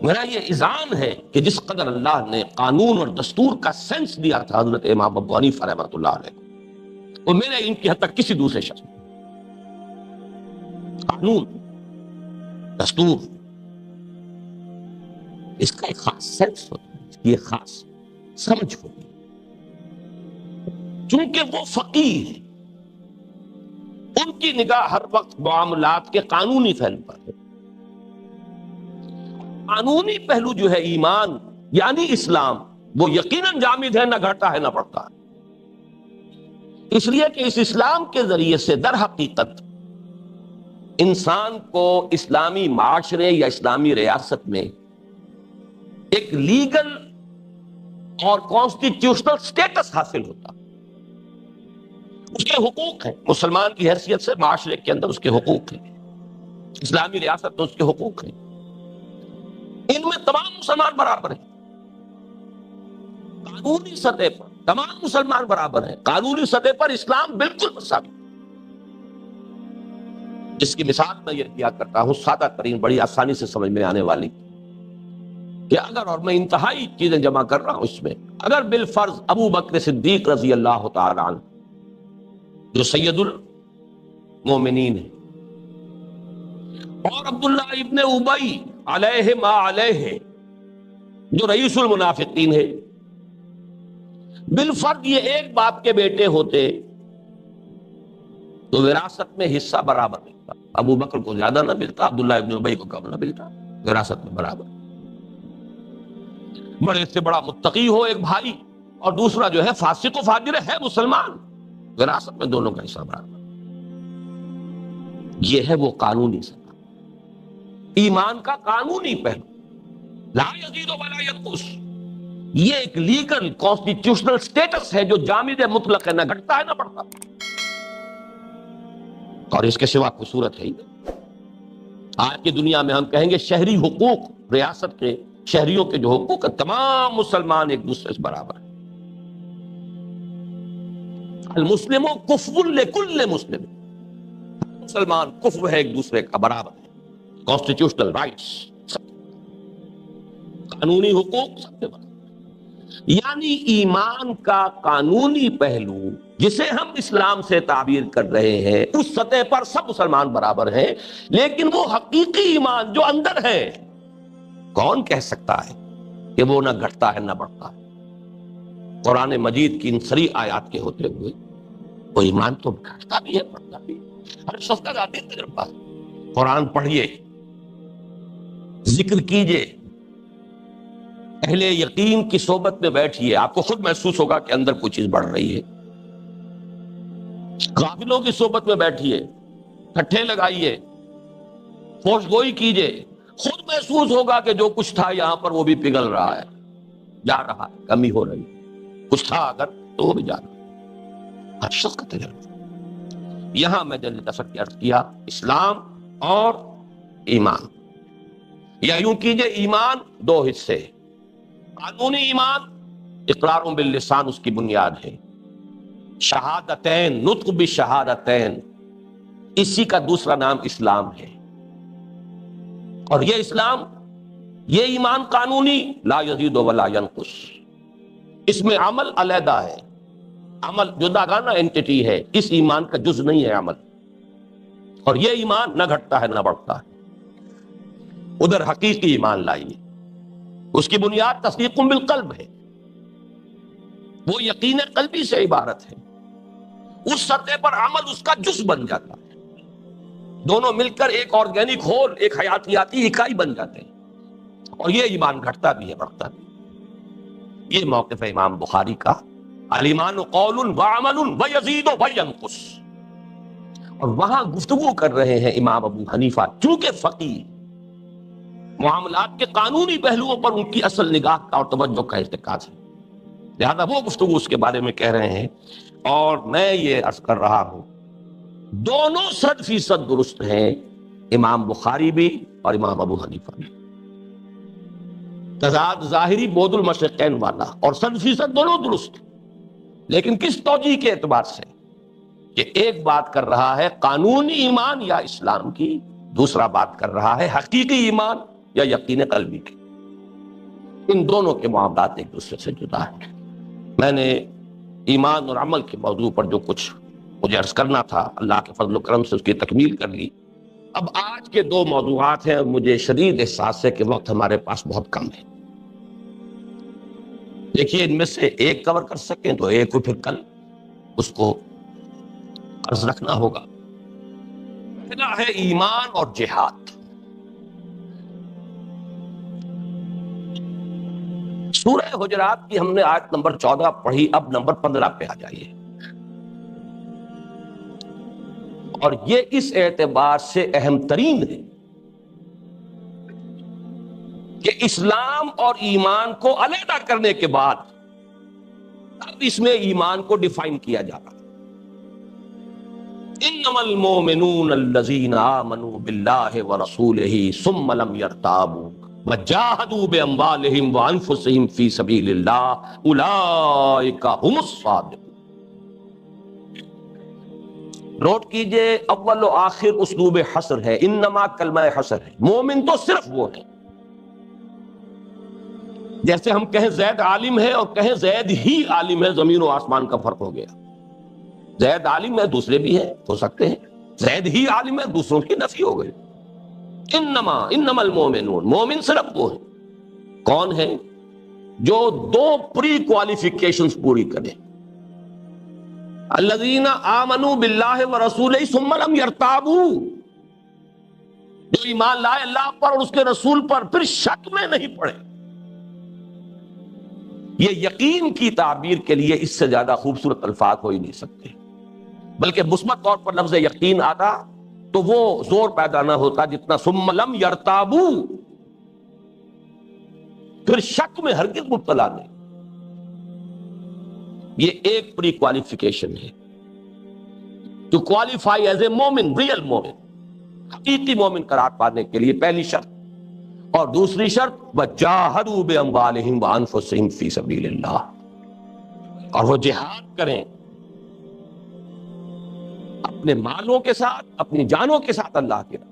میرا یہ اذعان ہے کہ جس قدر اللہ نے قانون اور دستور کا سینس دیا تھا حضرت امام ابو حنیفہ رحمۃ اللہ علیہ کو، اور میرے ان کی حد تک کسی دوسرے شخص میں قانون دستور اس کا ایک خاص سینس ہوتا ہے، اس کی ایک خاص سمجھ ہوتی ہے، چونکہ وہ فقیہ ہیں، ان کی نگاہ ہر وقت معاملات کے قانونی پہلو پر ہے۔ قانونی پہلو جو ہے ایمان یعنی اسلام، وہ یقیناً جامد ہے، نہ گھٹتا ہے نہ بڑھتا ہے، اس لیے کہ اس اسلام کے ذریعے سے در حقیقت انسان کو اسلامی معاشرے یا اسلامی ریاست میں ایک لیگل اور کانسٹیٹیوشنل سٹیٹس حاصل ہوتا، اس کے حقوق ہیں، مسلمان کی حیثیت سے معاشرے کے اندر اس کے حقوق ہیں، اسلامی ریاست میں اس کے حقوق ہیں، ان میں تمام مسلمان برابر ہیں، قانونی سطح پر تمام مسلمان برابر ہیں، قانونی سطح پر اسلام بالکل مساوی، جس کی مثال میں یہ دیا کرتا ہوں سادہ ترین بڑی آسانی سے سمجھ میں آنے والی، کہ اگر، اور میں انتہائی چیزیں جمع کر رہا ہوں اس میں، اگر بالفرض ابو بکر صدیق رضی اللہ تعالی عنہ جو سید المومنین ہیں اور عبداللہ ابن ابی علیہ ما علیہ جو رئیس المنافقین ہے، بالفرض یہ ایک باپ کے بیٹے ہوتے تو وراثت میں حصہ برابر ملتا، ابو بکر کو زیادہ نہ ملتا، عبداللہ ابن ابی کو کم نہ ملتا، وراثت میں برابر۔ بڑے سے بڑا متقی ہو ایک بھائی اور دوسرا جو ہے فاسق و فاجر ہے مسلمان، وراثت میں دونوں کا حصہ برابر۔ یہ ہے وہ قانونی سطح، ایمان کا قانونی پہلو، لا یزید ولا ینقص، یہ ایک لیگل کانسٹیٹیوشنل سٹیٹس ہے جو جامد مطلق ہے، نہ گھٹتا ہے نہ بڑھتا، اور اس کے سوا کوئی صورت ہے ہی نہیں۔ آج کی دنیا میں ہم کہیں گے شہری حقوق، ریاست کے شہریوں کے جو حقوق ہیں، تمام مسلمان ایک دوسرے سے برابر ہیں، المسلم کفو لکل مسلم، مسلمان کفو ہے ایک دوسرے کا برابر ہے، کانسٹیٹیوشنل رائٹس، قانونی حقوق سب سے برابر۔ یعنی ایمان کا قانونی پہلو جسے ہم اسلام سے تعبیر کر رہے ہیں، اس سطح پر سب مسلمان برابر ہیں، لیکن وہ حقیقی ایمان جو اندر ہے، کون کہہ سکتا ہے کہ وہ نہ گھٹتا ہے نہ بڑھتا ہے؟ قرآن مجید کی ان سری آیات کے ہوتے ہوئے وہ ایمان تو گھٹتا بھی ہے بڑھتا بھی ہے، ہر شخص کا ذاتی تجربہ ہے۔ قرآن پڑھیے، ذکر کیجئے، اہل یقین کی صحبت میں بیٹھیے، آپ کو خود محسوس ہوگا کہ اندر کوئی چیز بڑھ رہی ہے۔ غافلوں کی صحبت میں بیٹھیے، ٹھٹھے لگائیے، ہوش گوئی کیجئے، خود محسوس ہوگا کہ جو کچھ تھا یہاں پر وہ بھی پگھل رہا ہے، جا رہا ہے، کمی ہو رہی ہے، کچھ تھا اگر تو وہ بھی جا رہا ہے، ہر شخص کا تجربہ۔ یہاں میں جلد دفعہ کی عرض کیا اسلام اور ایمان، یا یوں کیجئے ایمان دو حصے، قانونی ایمان اقرار باللسان اس کی بنیاد ہے، شہادتین، نطق بالشہادتین، اسی کا دوسرا نام اسلام ہے۔ اور یہ اسلام، یہ ایمان قانونی لا یزید ولا ینقص، اس میں عمل علیحدہ ہے، عمل جداگانہ اینٹیٹی ہے، اس ایمان کا جز نہیں ہے عمل، اور یہ ایمان نہ گھٹتا ہے نہ بڑھتا ہے۔ ادھر حقیقی ایمان لائیے، اس کی بنیاد تصدیق بالقلب ہے، وہ یقین قلبی سے عبارت ہے، اس سطح پر عمل اس کا جز بن جاتا ہے، دونوں مل کر ایک آرگینک ہول، ایک حیاتیاتی اکائی بن جاتے ہیں، اور یہ ایمان گھٹتا بھی ہے بڑھتا بھی۔ یہ موقف ہے امام بخاری کا، الایمان قول وعمل ویزید وینقص، اور وہاں گفتگو کر رہے ہیں امام ابو حنیفہ، چونکہ فقیہ، معاملات کے قانونی پہلوؤں پر ان کی اصل نگاہ کا اور توجہ کا ارتکاز ہے، لہذا وہ گفتگو اس کے بارے میں کہہ رہے ہیں، اور میں یہ عرض کر رہا ہوں دونوں 100% درست ہیں، امام بخاری بھی اور امام ابو حنیفہ بھی، تضاد ظاہری بود المشرقین والا، اور 100% دونوں درست، لیکن کس توجیہ کے اعتبار سے کہ ایک بات کر رہا ہے قانونی ایمان یا اسلام کی، دوسرا بات کر رہا ہے حقیقی ایمان یا یقین قلبی کی، ان دونوں کے معاملات ایک دوسرے سے جدا ہیں۔ میں نے ایمان اور عمل کے موضوع پر جو کچھ مجھے عرض کرنا تھا اللہ کے فضل و کرم سے اس کی تکمیل کر لی۔ اب آج کے دو موضوعات ہیں، مجھے شدید احساس ہے کہ وقت ہمارے پاس بہت کم ہے، دیکھیے ان میں سے ایک کور کر سکیں تو ایک کو پھر کل اس کو عرض رکھنا ہوگا۔ پہلا ہے ایمان اور جہاد۔ سورہ حجرات کی ہم نے آیت نمبر 14 پڑھی، اب نمبر 15 پہ آ جائیے، اور یہ اس اعتبار سے اہم ترین ہے کہ اسلام اور ایمان کو علیحدہ کرنے کے بعد اب اس میں ایمان کو ڈیفائن کیا جا رہا ہے۔ انما المؤمنون الذین آمنوا باللہ ورسولہ ثم لم یرتابوا وجاہدوا باموالہم وانفسہم فی سبیل اللہ اولئک هم الصادقون۔ نوٹ کیجئے اول و آخر اسلوب حصر ہے، انما کلمہ حصر ہے، مومن تو صرف وہ ہے، جیسے ہم کہیں زید عالم ہے اور کہیں زید ہی عالم ہے، زمین و آسمان کا فرق ہو گیا۔ زید عالم ہے، دوسرے بھی ہیں، ہو سکتے ہیں، زید ہی عالم ہے، دوسروں کی نفی ہو گئی۔ انما المومنون، مومن صرف وہ ہیں، کون ہیں؟ جو دو پری کوالیفیکیشنز پوری کریں، الذین آمنوا باللہ ورسولہ ثم لم یرتابوا، جو ایمان لائے اللہ پر اور اس کے رسول پر پھر شک میں نہیں پڑے۔ یہ یقین کی تعبیر کے لیے اس سے زیادہ خوبصورت الفاظ ہو ہی نہیں سکتے، بلکہ مثبت طور پر لفظ یقین آتا تو وہ زور پیدا نہ ہوتا جتنا ثم لم یرتابوا، پھر شک میں ہرگز مبتلا نہیں۔ یہ ایک پری کوالیفیکیشن ہے ٹو کوالیفائی ایز اے مومن، ریئل مومن، حقیقی مومن قرار پانے کے لیے پہلی شرط، اور دوسری شرط وجاہدوا باموالہم وانفسہم فی سبیل اللہ، اور وہ جہاد کریں اپنے مالوں کے ساتھ، اپنی جانوں کے ساتھ اللہ کی راہ۔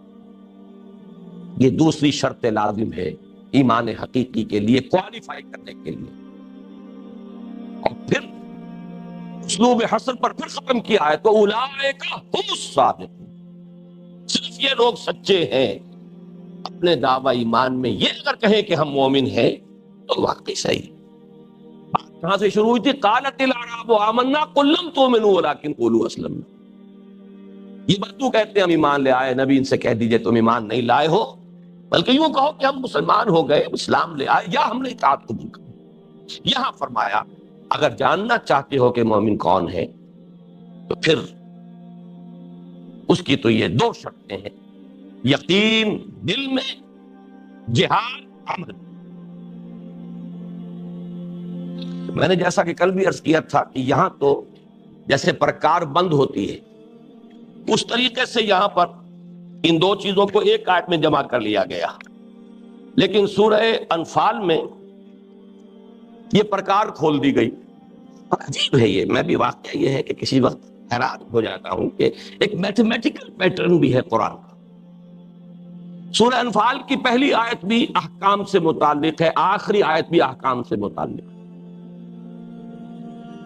یہ دوسری شرط لازم ہے ایمان حقیقی کے لیے، کوالیفائی کرنے کے لیے۔ اور پھر اسلوب حصر پر پھر ختم کیا ہے تو اولئک هم الصادقون، صرف یہ لوگ سچے ہیں اپنے دعوی ایمان میں۔ یہ اگر کہیں کہ ہم مومن ہیں تو واقعی صحیح۔ بات کہاں سے شروع ہوئی تھی؟ قالت الاعراب آمنا قل لم تؤمنوا ولکن قولوا اسلمنا۔ یہ بدو کہتے ہیں ہم ایمان لے آئے، نبی ان سے کہہ دیجئے تم ایمان نہیں لائے ہو، بلکہ یوں کہو کہ ہم مسلمان ہو گئے، اسلام لے آئے، یا ہم نے اطاعت قبول کی۔ یہاں فرمایا اگر جاننا چاہتے ہو کہ مومن کون ہے تو پھر اس کی تو یہ دو شرطیں ہیں، یقین دل میں، جہاد عمل۔ میں نے جیسا کہ کل بھی عرض کیا تھا کہ یہاں تو جیسے پرکار بند ہوتی ہے اس طریقے سے یہاں پر ان دو چیزوں کو ایک آیت میں جمع کر لیا گیا، لیکن سورہ انفال میں یہ پرکار کھول دی گئی۔ عجیب ہے یہ، میں بھی واقعہ یہ ہے کہ کسی وقت حیران ہو جاتا ہوں کہ ایک میتھمیٹیکل پیٹرن بھی ہے قرآن کا۔ سورہ انفال کی پہلی آیت بھی احکام سے متعلق ہے، آخری آیت بھی احکام سے متعلق ہے۔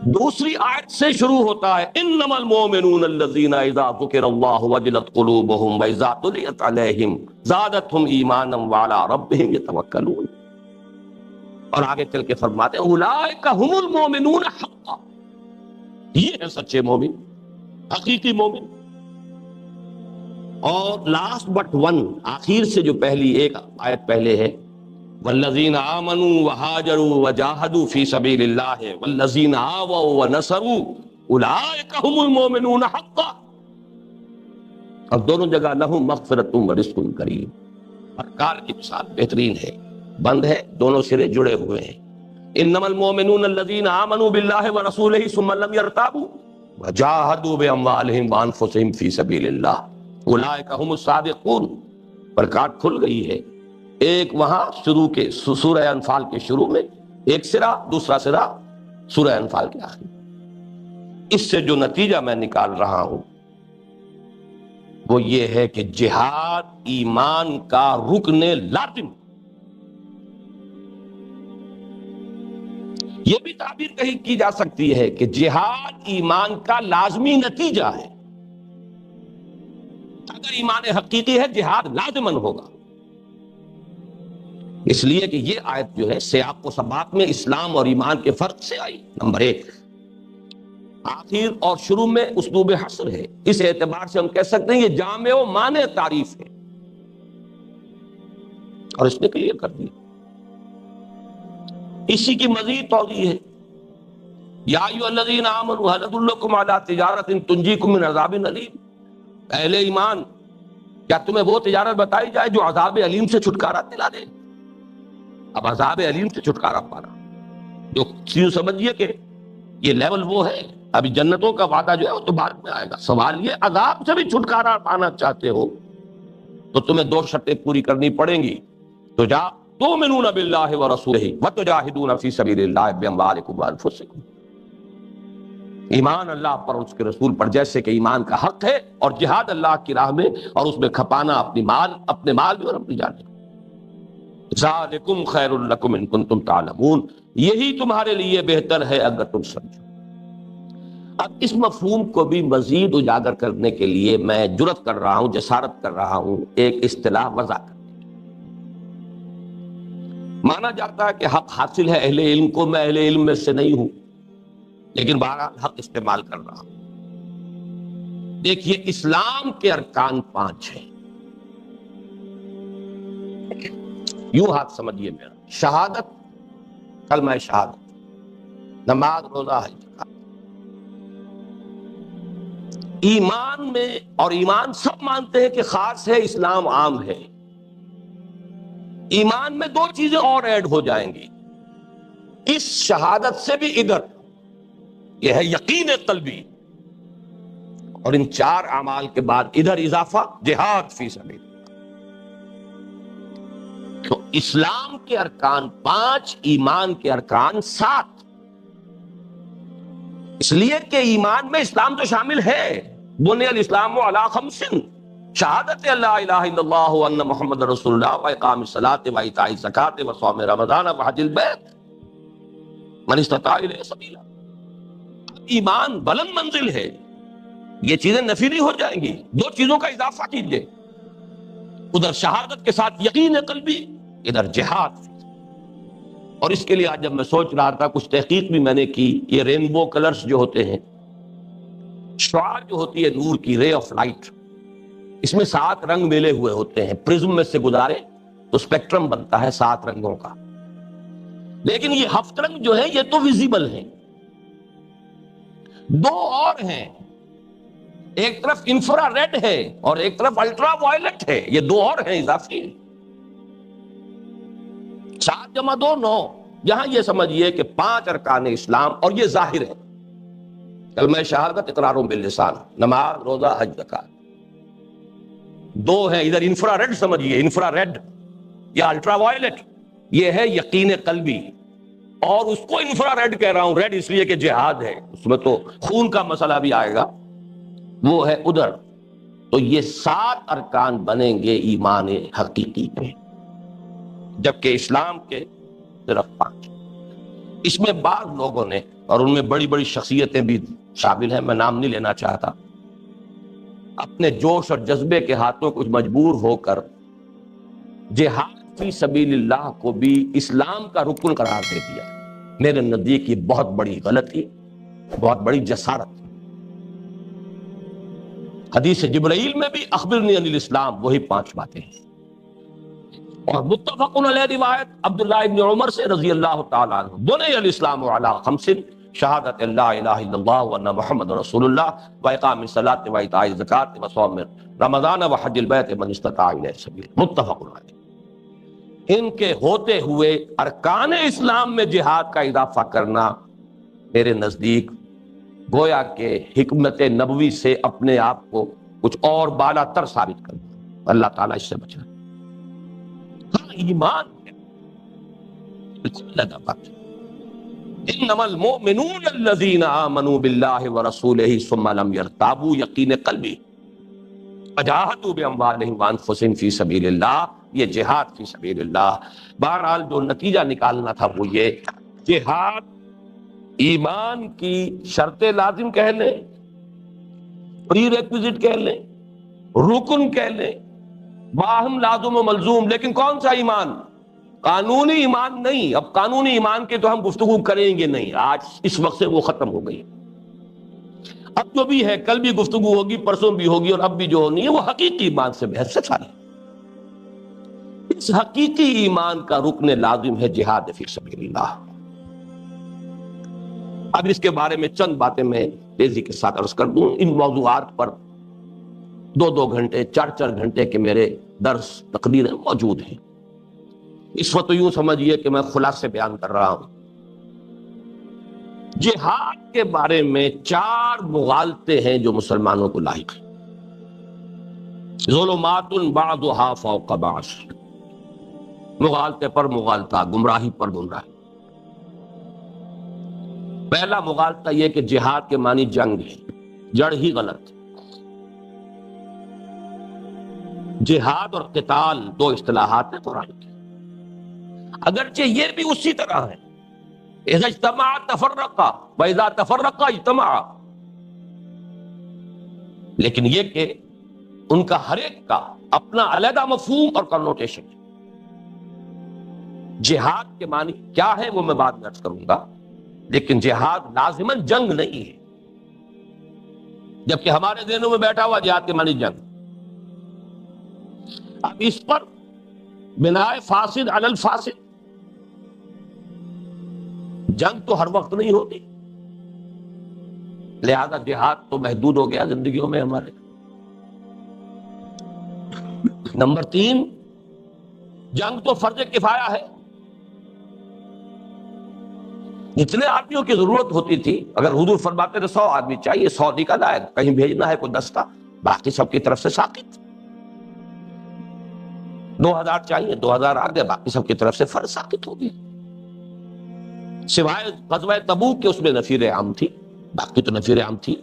دوسری آیت سے شروع ہوتا ہے انما المؤمنون الذین اذا ذکر اللہ وجلت قلوبهم واذا تلیت علیہم زادتهم ایمانا وعلی ربهم یتوکلون، اور آگے چل کے فرماتے ہیں اولئک هم المؤمنون حقا، یہ ہے سچے مومن، حقیقی مومن۔ اور لاسٹ بٹ ون، آخر سے جو پہلی ایک آیت پہلے ہے والذین آمنوا وہاجروا وجاہدوا فی سبیل اللہ والذین آووا ونصروا اولئک هم المؤمنون حقا، اور دونوں جگہ لہم مغفرۃ ورزق کریم۔ پرکار کی مثال بہترین ہے، بند ہے، دونوں سرے جڑے ہوئے ہیں۔ انما المؤمنون الذین آمنوا باللہ ورسولہ ثم لم یرتابوا وجاہدوا باموالہم وانفسہم فی سبیل اللہ اولئک هم الصادقون۔ پرکار کھل گئی ہے، ایک وہاں شروع کے سورہ انفال کے شروع میں ایک سرا، دوسرا سرا سورہ انفال کے آخر۔ اس سے جو نتیجہ میں نکال رہا ہوں وہ یہ ہے کہ جہاد ایمان کا رکن لازم۔ یہ بھی تعبیر کہیں کی جا سکتی ہے کہ جہاد ایمان کا لازمی نتیجہ ہے۔ اگر ایمان حقیقی ہے جہاد لازماً ہوگا، اس لیے کہ یہ آیت جو ہے سیاق و سباق میں اسلام اور ایمان کے فرق سے آئی۔ نمبر ایک، آخر اور شروع میں اسلوب حصر ہے، اس اعتبار سے ہم کہہ سکتے ہیں یہ جامع و مانع تعریف ہے، اور اس نے کلیئر کر دیا۔ اسی کی مزید توضیح ہے یا ایھا الذین آمنوا ھل ادلکم علی تجارۃ تنجیکم من عذاب الیم، اہل ایمان کیا تمہیں وہ تجارت بتائی جائے جو عذاب علیم سے چھٹکارا دلا دے؟ اب عذاب علیم سے چھٹکارا پانا، جو چیز سمجھیے کہ یہ لیول وہ ہے، ابھی جنتوں کا وعدہ جو ہے وہ تو بعد میں آئے گا۔ سوال یہ عذاب سے بھی چھٹکارا پانا چاہتے ہو تو تمہیں دو شرطیں پوری کرنی پڑیں گی، تو جا تؤمنون باللہ ورسولہ وتجاہدون فی سبیل اللہ باموالکم وانفسکم، ایمان اللہ پر اور اس کے رسول پر جیسے کہ ایمان کا حق ہے، اور جہاد اللہ کی راہ میں اور اس میں کھپانا اپنے مال بھی اور اپنی جان بھی۔ ذالکم خیر لکم ان کنتم تعلمون، یہی تمہارے لیے بہتر ہے اگر تم سمجھو۔ اب اس مفہوم کو بھی مزید اجاگر کرنے کے لیے میں جرات کر رہا ہوں، جسارت کر رہا ہوں ایک اصطلاح وضع کرنے کی۔ مانا جاتا ہے کہ حق حاصل ہے اہل علم کو، میں اہل علم میں سے نہیں ہوں، لیکن بہرحال حق استعمال کر رہا ہوں۔ دیکھیے اسلام کے ارکان 5 ہیں، یوں ہاتھ سمجھیے میرا، شہادت، کلمہ شہادت، نماز، روزہ، حج۔ ایمان میں، اور ایمان سب مانتے ہیں کہ خاص ہے، اسلام عام ہے، ایمان میں 2 چیزیں اور ایڈ ہو جائیں گی اس شہادت سے بھی ادھر، یہ ہے یقین قلبی، اور ان 4 اعمال کے بعد ادھر اضافہ جہاد فی سبیل۔ تو اسلام کے ارکان 5، ایمان کے ارکان 7، اس لیے کہ ایمان میں اسلام تو شامل ہے، بنی الاسلام علی خمس، شہادت اللہ الہ الا اللہ وان محمد رسول اللہ واقام الصلاۃ وایتاء الزکوٰۃ وصوم رمضان وحج البیت من استطاع الیہ سبیلا۔ ایمان بلند منزل ہے، یہ چیزیں نفی نہیں ہو جائیں گی، دو چیزوں کا اضافہ کیجئے، ادھر شہادت کے ساتھ یقین قلبی، ادھر جہاد۔ اور اس کے لیے آج جب میں سوچ رہا تھا، کچھ تحقیق بھی میں نے کی، یہ رینبو کلرز جو ہوتے ہیں، شعاع جو ہوتی ہے نور کی، رے آف لائٹ، اس میں 7 رنگ ملے ہوئے ہوتے ہیں، پرزم میں سے گزارے تو اسپیکٹرم بنتا ہے 7 رنگوں کا، لیکن یہ 7 رنگ جو ہے یہ تو ویزیبل ہیں، 2 اور ہیں، ایک طرف انفرا ریڈ ہے اور ایک طرف الٹرا وائلٹ ہے، یہ 2 اور ہیں اضافی۔ 7 × 2 9، یہاں یہ سمجھیے کہ 5 ارکان اسلام، اور یہ ظاہر ہے، کلمہ شہادت اقرار باللسان، نماز روزہ حج زکات، 2 ہیں، ادھر انفرا ریڈ سمجھیے، انفرا ریڈ یا الٹرا وائلٹ، یہ ہے یقین قلبی، اور اس کو انفرا ریڈ کہہ رہا ہوں، ریڈ اس لیے کہ جہاد ہے، اس میں تو خون کا مسئلہ بھی آئے گا، وہ ہے ادھر۔ تو یہ 7 ارکان بنیں گے ایمان حقیقی میں، جبکہ اسلام کے صرف 5۔ اس میں بعض لوگوں نے، اور ان میں بڑی بڑی شخصیتیں بھی شامل ہیں، میں نام نہیں لینا چاہتا، اپنے جوش اور جذبے کے ہاتھوں کچھ مجبور ہو کر جہاد فی سبیل اللہ کو بھی اسلام کا رکن قرار دے دیا۔ میرے نزدیک یہ بہت بڑی غلطی، بہت بڑی جسارت۔ حدیث جبرائیل میں بھی اخبرنی عن الاسلام، وہی 5 باتیں ہیں، اور متفق علیہ روایت عبداللہ ابن عمر سے رضی اللہ تعالیٰ عنہ، بنی الاسلام علی 5، شہادت اللہ الہ الا اللہ وان محمد رسول اللہ واقام الصلاۃ وایتاء الزکوٰۃ وصوم رمضان وحج البیت من استطاع الیہ سبیلا، متفق علیہ۔ ان کے ہوتے ہوئے ارکان اسلام میں جہاد کا اضافہ کرنا میرے نزدیک گویا کہ حکمت نبوی سے اپنے آپ کو کچھ اور بالا تر ثابت کرنا، اللہ تعالیٰ اس سے بچائے۔ ہاں ایمان ہے، بالکل لگا بات، انما المؤمنون الذین آمنوا باللہ ورسولہ ثم لم یرتابوا، یقین قلبی، وجاہدوا باموالہم وانفسہم فی سبیل اللہ، یہ جہاد فی سبیل اللہ۔ بہرحال جو نتیجہ نکالنا تھا وہ یہ، جہاد ایمان کی شرط لازم کہہ لیں، پری ریکویزٹ کہہ لیں، رکن کہہ لیں، باہم لازم و ملزوم، لیکن کون سا ایمان؟ قانونی ایمان نہیں۔ اب قانونی ایمان کے تو ہم گفتگو کریں گے نہیں، آج اس وقت سے وہ ختم ہو گئی، اب جو بھی ہے کل بھی گفتگو ہوگی، پرسوں بھی ہوگی، اور اب بھی جو ہونی ہے وہ حقیقی ایمان سے بحث سے ساری۔ اس حقیقی ایمان کا رکن لازم ہے جہاد فی سبیل اللہ۔ اب اس کے بارے میں چند باتیں میں تیزی کے ساتھ عرض کر دوں۔ ان موضوعات پر 2 گھنٹے 4 گھنٹے کے میرے درس تقریریں موجود ہیں، اس وقت یوں سمجھیے کہ میں خلاصے بیان کر رہا ہوں۔ جہاد کے بارے میں 4 مغالطے ہیں جو مسلمانوں کو لاحق ہیں، ظلمات بعضها فوق بعض، مغالطے پر مغالطہ، گمراہی پر گمراہی۔ پہلا مغالطہ یہ کہ جہاد کے معنی جنگ ہے، جڑ ہی غلط۔ جہاد اور قتال 2 اصطلاحات ہیں قرآن کی، اگرچہ یہ بھی اسی طرح ہے، اذا اجتمع تفرقا واذا تفرقا اجتمع، لیکن یہ کہ ان کا ہر ایک کا اپنا علیحدہ مفہوم اور کنوٹیشن ہے۔ جہاد کے معنی کیا ہے وہ میں بعد میں عرض کروں گا، لیکن جہاد لازماً جنگ نہیں ہے، جبکہ ہمارے ذہنوں میں بیٹھا ہوا جہاد کے معنی جنگ۔ اب اس پر بناء فاسد علی الفاسد، جنگ تو ہر وقت نہیں ہوتی، لہذا جہاد تو محدود ہو گیا زندگیوں میں ہمارے۔ نمبر 3، جنگ تو فرض کفایہ ہے، جتنے آدمیوں کی ضرورت ہوتی تھی، اگر حضور فرماتے تھے 100 آدمی چاہیے، 100 نکل آئے، کہیں بھیجنا ہے کوئی دستہ، باقی سب کی طرف سے ساقط۔ 2000 چاہیے، 2000 آ گئے، باقی سب کی طرف سے فرض ساقط ہو گیا، سوائے غزوہ تبوک کے، اس میں نفیر عام تھی، باقی تو نفیر عام تھی۔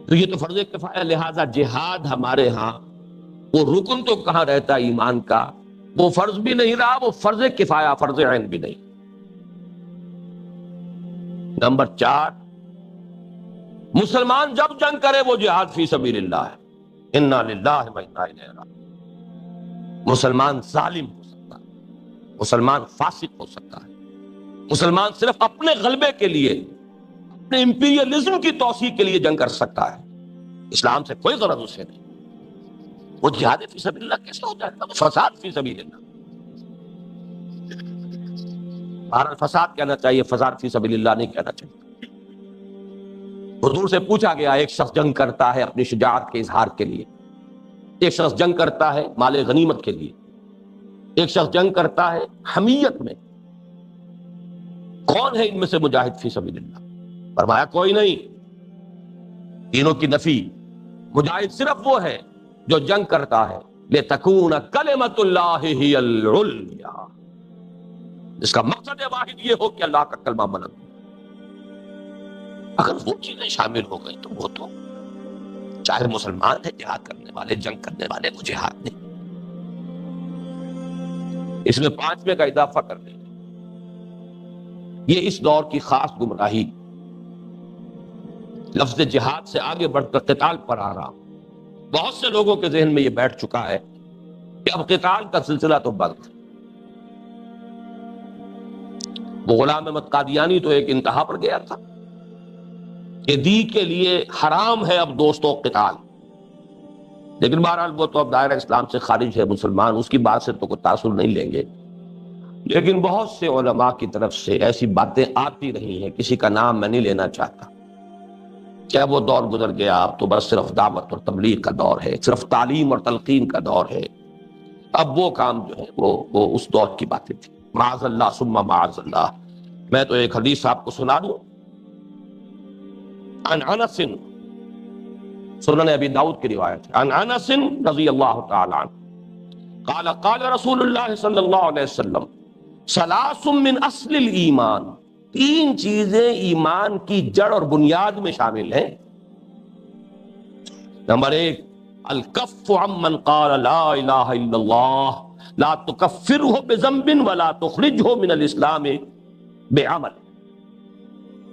تو یہ تو فرض کفایہ، لہذا جہاد ہمارے ہاں وہ رکن تو کہاں رہتا ایمان کا، وہ فرض بھی نہیں رہا، وہ فرض کفایہ، فرض عین بھی نہیں۔ نمبر 4، مسلمان جب جنگ کرے وہ جہاد فی سبیل اللہ ہے، انا للہ و انا الیہ راجعون۔ مسلمان ظالم ہو سکتا ہے، مسلمان فاسق ہو سکتا ہے، مسلمان صرف اپنے غلبے کے لیے، اپنے امپیریلزم کی توسیع کے لیے جنگ کر سکتا ہے، اسلام سے کوئی غرض اسے نہیں۔ وہ جہاد فی سبیل اللہ کیسے ہو جائے گا؟ فساد فی سبیل اللہ۔ بہرحال فساد کہنا چاہیے، فساد فی سبیل اللہ نہیں کہنا چاہیے۔ حضور سے پوچھا گیا، ایک شخص جنگ کرتا ہے اپنی شجاعت کے اظہار کے لیے، ایک شخص جنگ کرتا ہے مال غنیمت کے لیے، ایک شخص جنگ کرتا ہے حمیت میں، کون ہے ان میں سے مجاہد فی سبیل اللہ؟ فرمایا کوئی نہیں، تینوں کی نفی۔ مجاہد صرف وہ ہے جو جنگ کرتا ہے لِتَكُونَ كَلِمَةُ اللَّهِ هِيَ الْعُلْيَا، جس کا مقصد واحد یہ ہو کہ اللہ کا کلمہ بلند ہو۔ اگر وہ چیزیں شامل ہو گئی تو وہ تو چاہے مسلمان ہے، جہاد کرنے والے، جنگ کرنے والے، وہ جہاد نہیں۔ اس میں 5ویں کا اضافہ کر دیں، یہ اس دور کی خاص گمراہی، لفظ جہاد سے آگے بڑھ کر قتال پر آ رہا۔ بہت سے لوگوں کے ذہن میں یہ بیٹھ چکا ہے کہ اب قتال کا سلسلہ تو بند۔ وہ غلام احمد قادیانی تو ایک انتہا پر گیا تھا کہ دی کے لیے حرام ہے اب دوستوں قتال، لیکن بہرحال وہ تو اب دائرہ اسلام سے خارج ہے، مسلمان اس کی بات سے تو کوئی تاثر نہیں لیں گے۔ لیکن بہت سے علماء کی طرف سے ایسی باتیں آتی رہی ہیں، کسی کا نام میں نہیں لینا چاہتا، کیا وہ دور گزر گیا، اب تو بس صرف دعوت اور تبلیغ کا دور ہے، صرف تعلیم اور تلقین کا دور ہے۔ اب وہ کام جو ہے وہ اس دور کی باتیں تھی، معاذ اللہ ثم معاذ اللہ۔ میں تو ایک حدیث آپ کو سنا دوں، عن انس، سنن ابی داؤد کی روایت ہے، عن انس رضی اللہ تعالی عنہ قال قال رسول اللہ صلی اللہ علیہ وسلم ثلاث من اصل الایمان، 3 چیزیں ایمان کی جڑ اور بنیاد میں شامل ہیں۔ نمبر 1، الکف عمن قال لا الہ الا اللہ لا تکفرہ بذنب ولا تخرجہ من الاسلام بعمل۔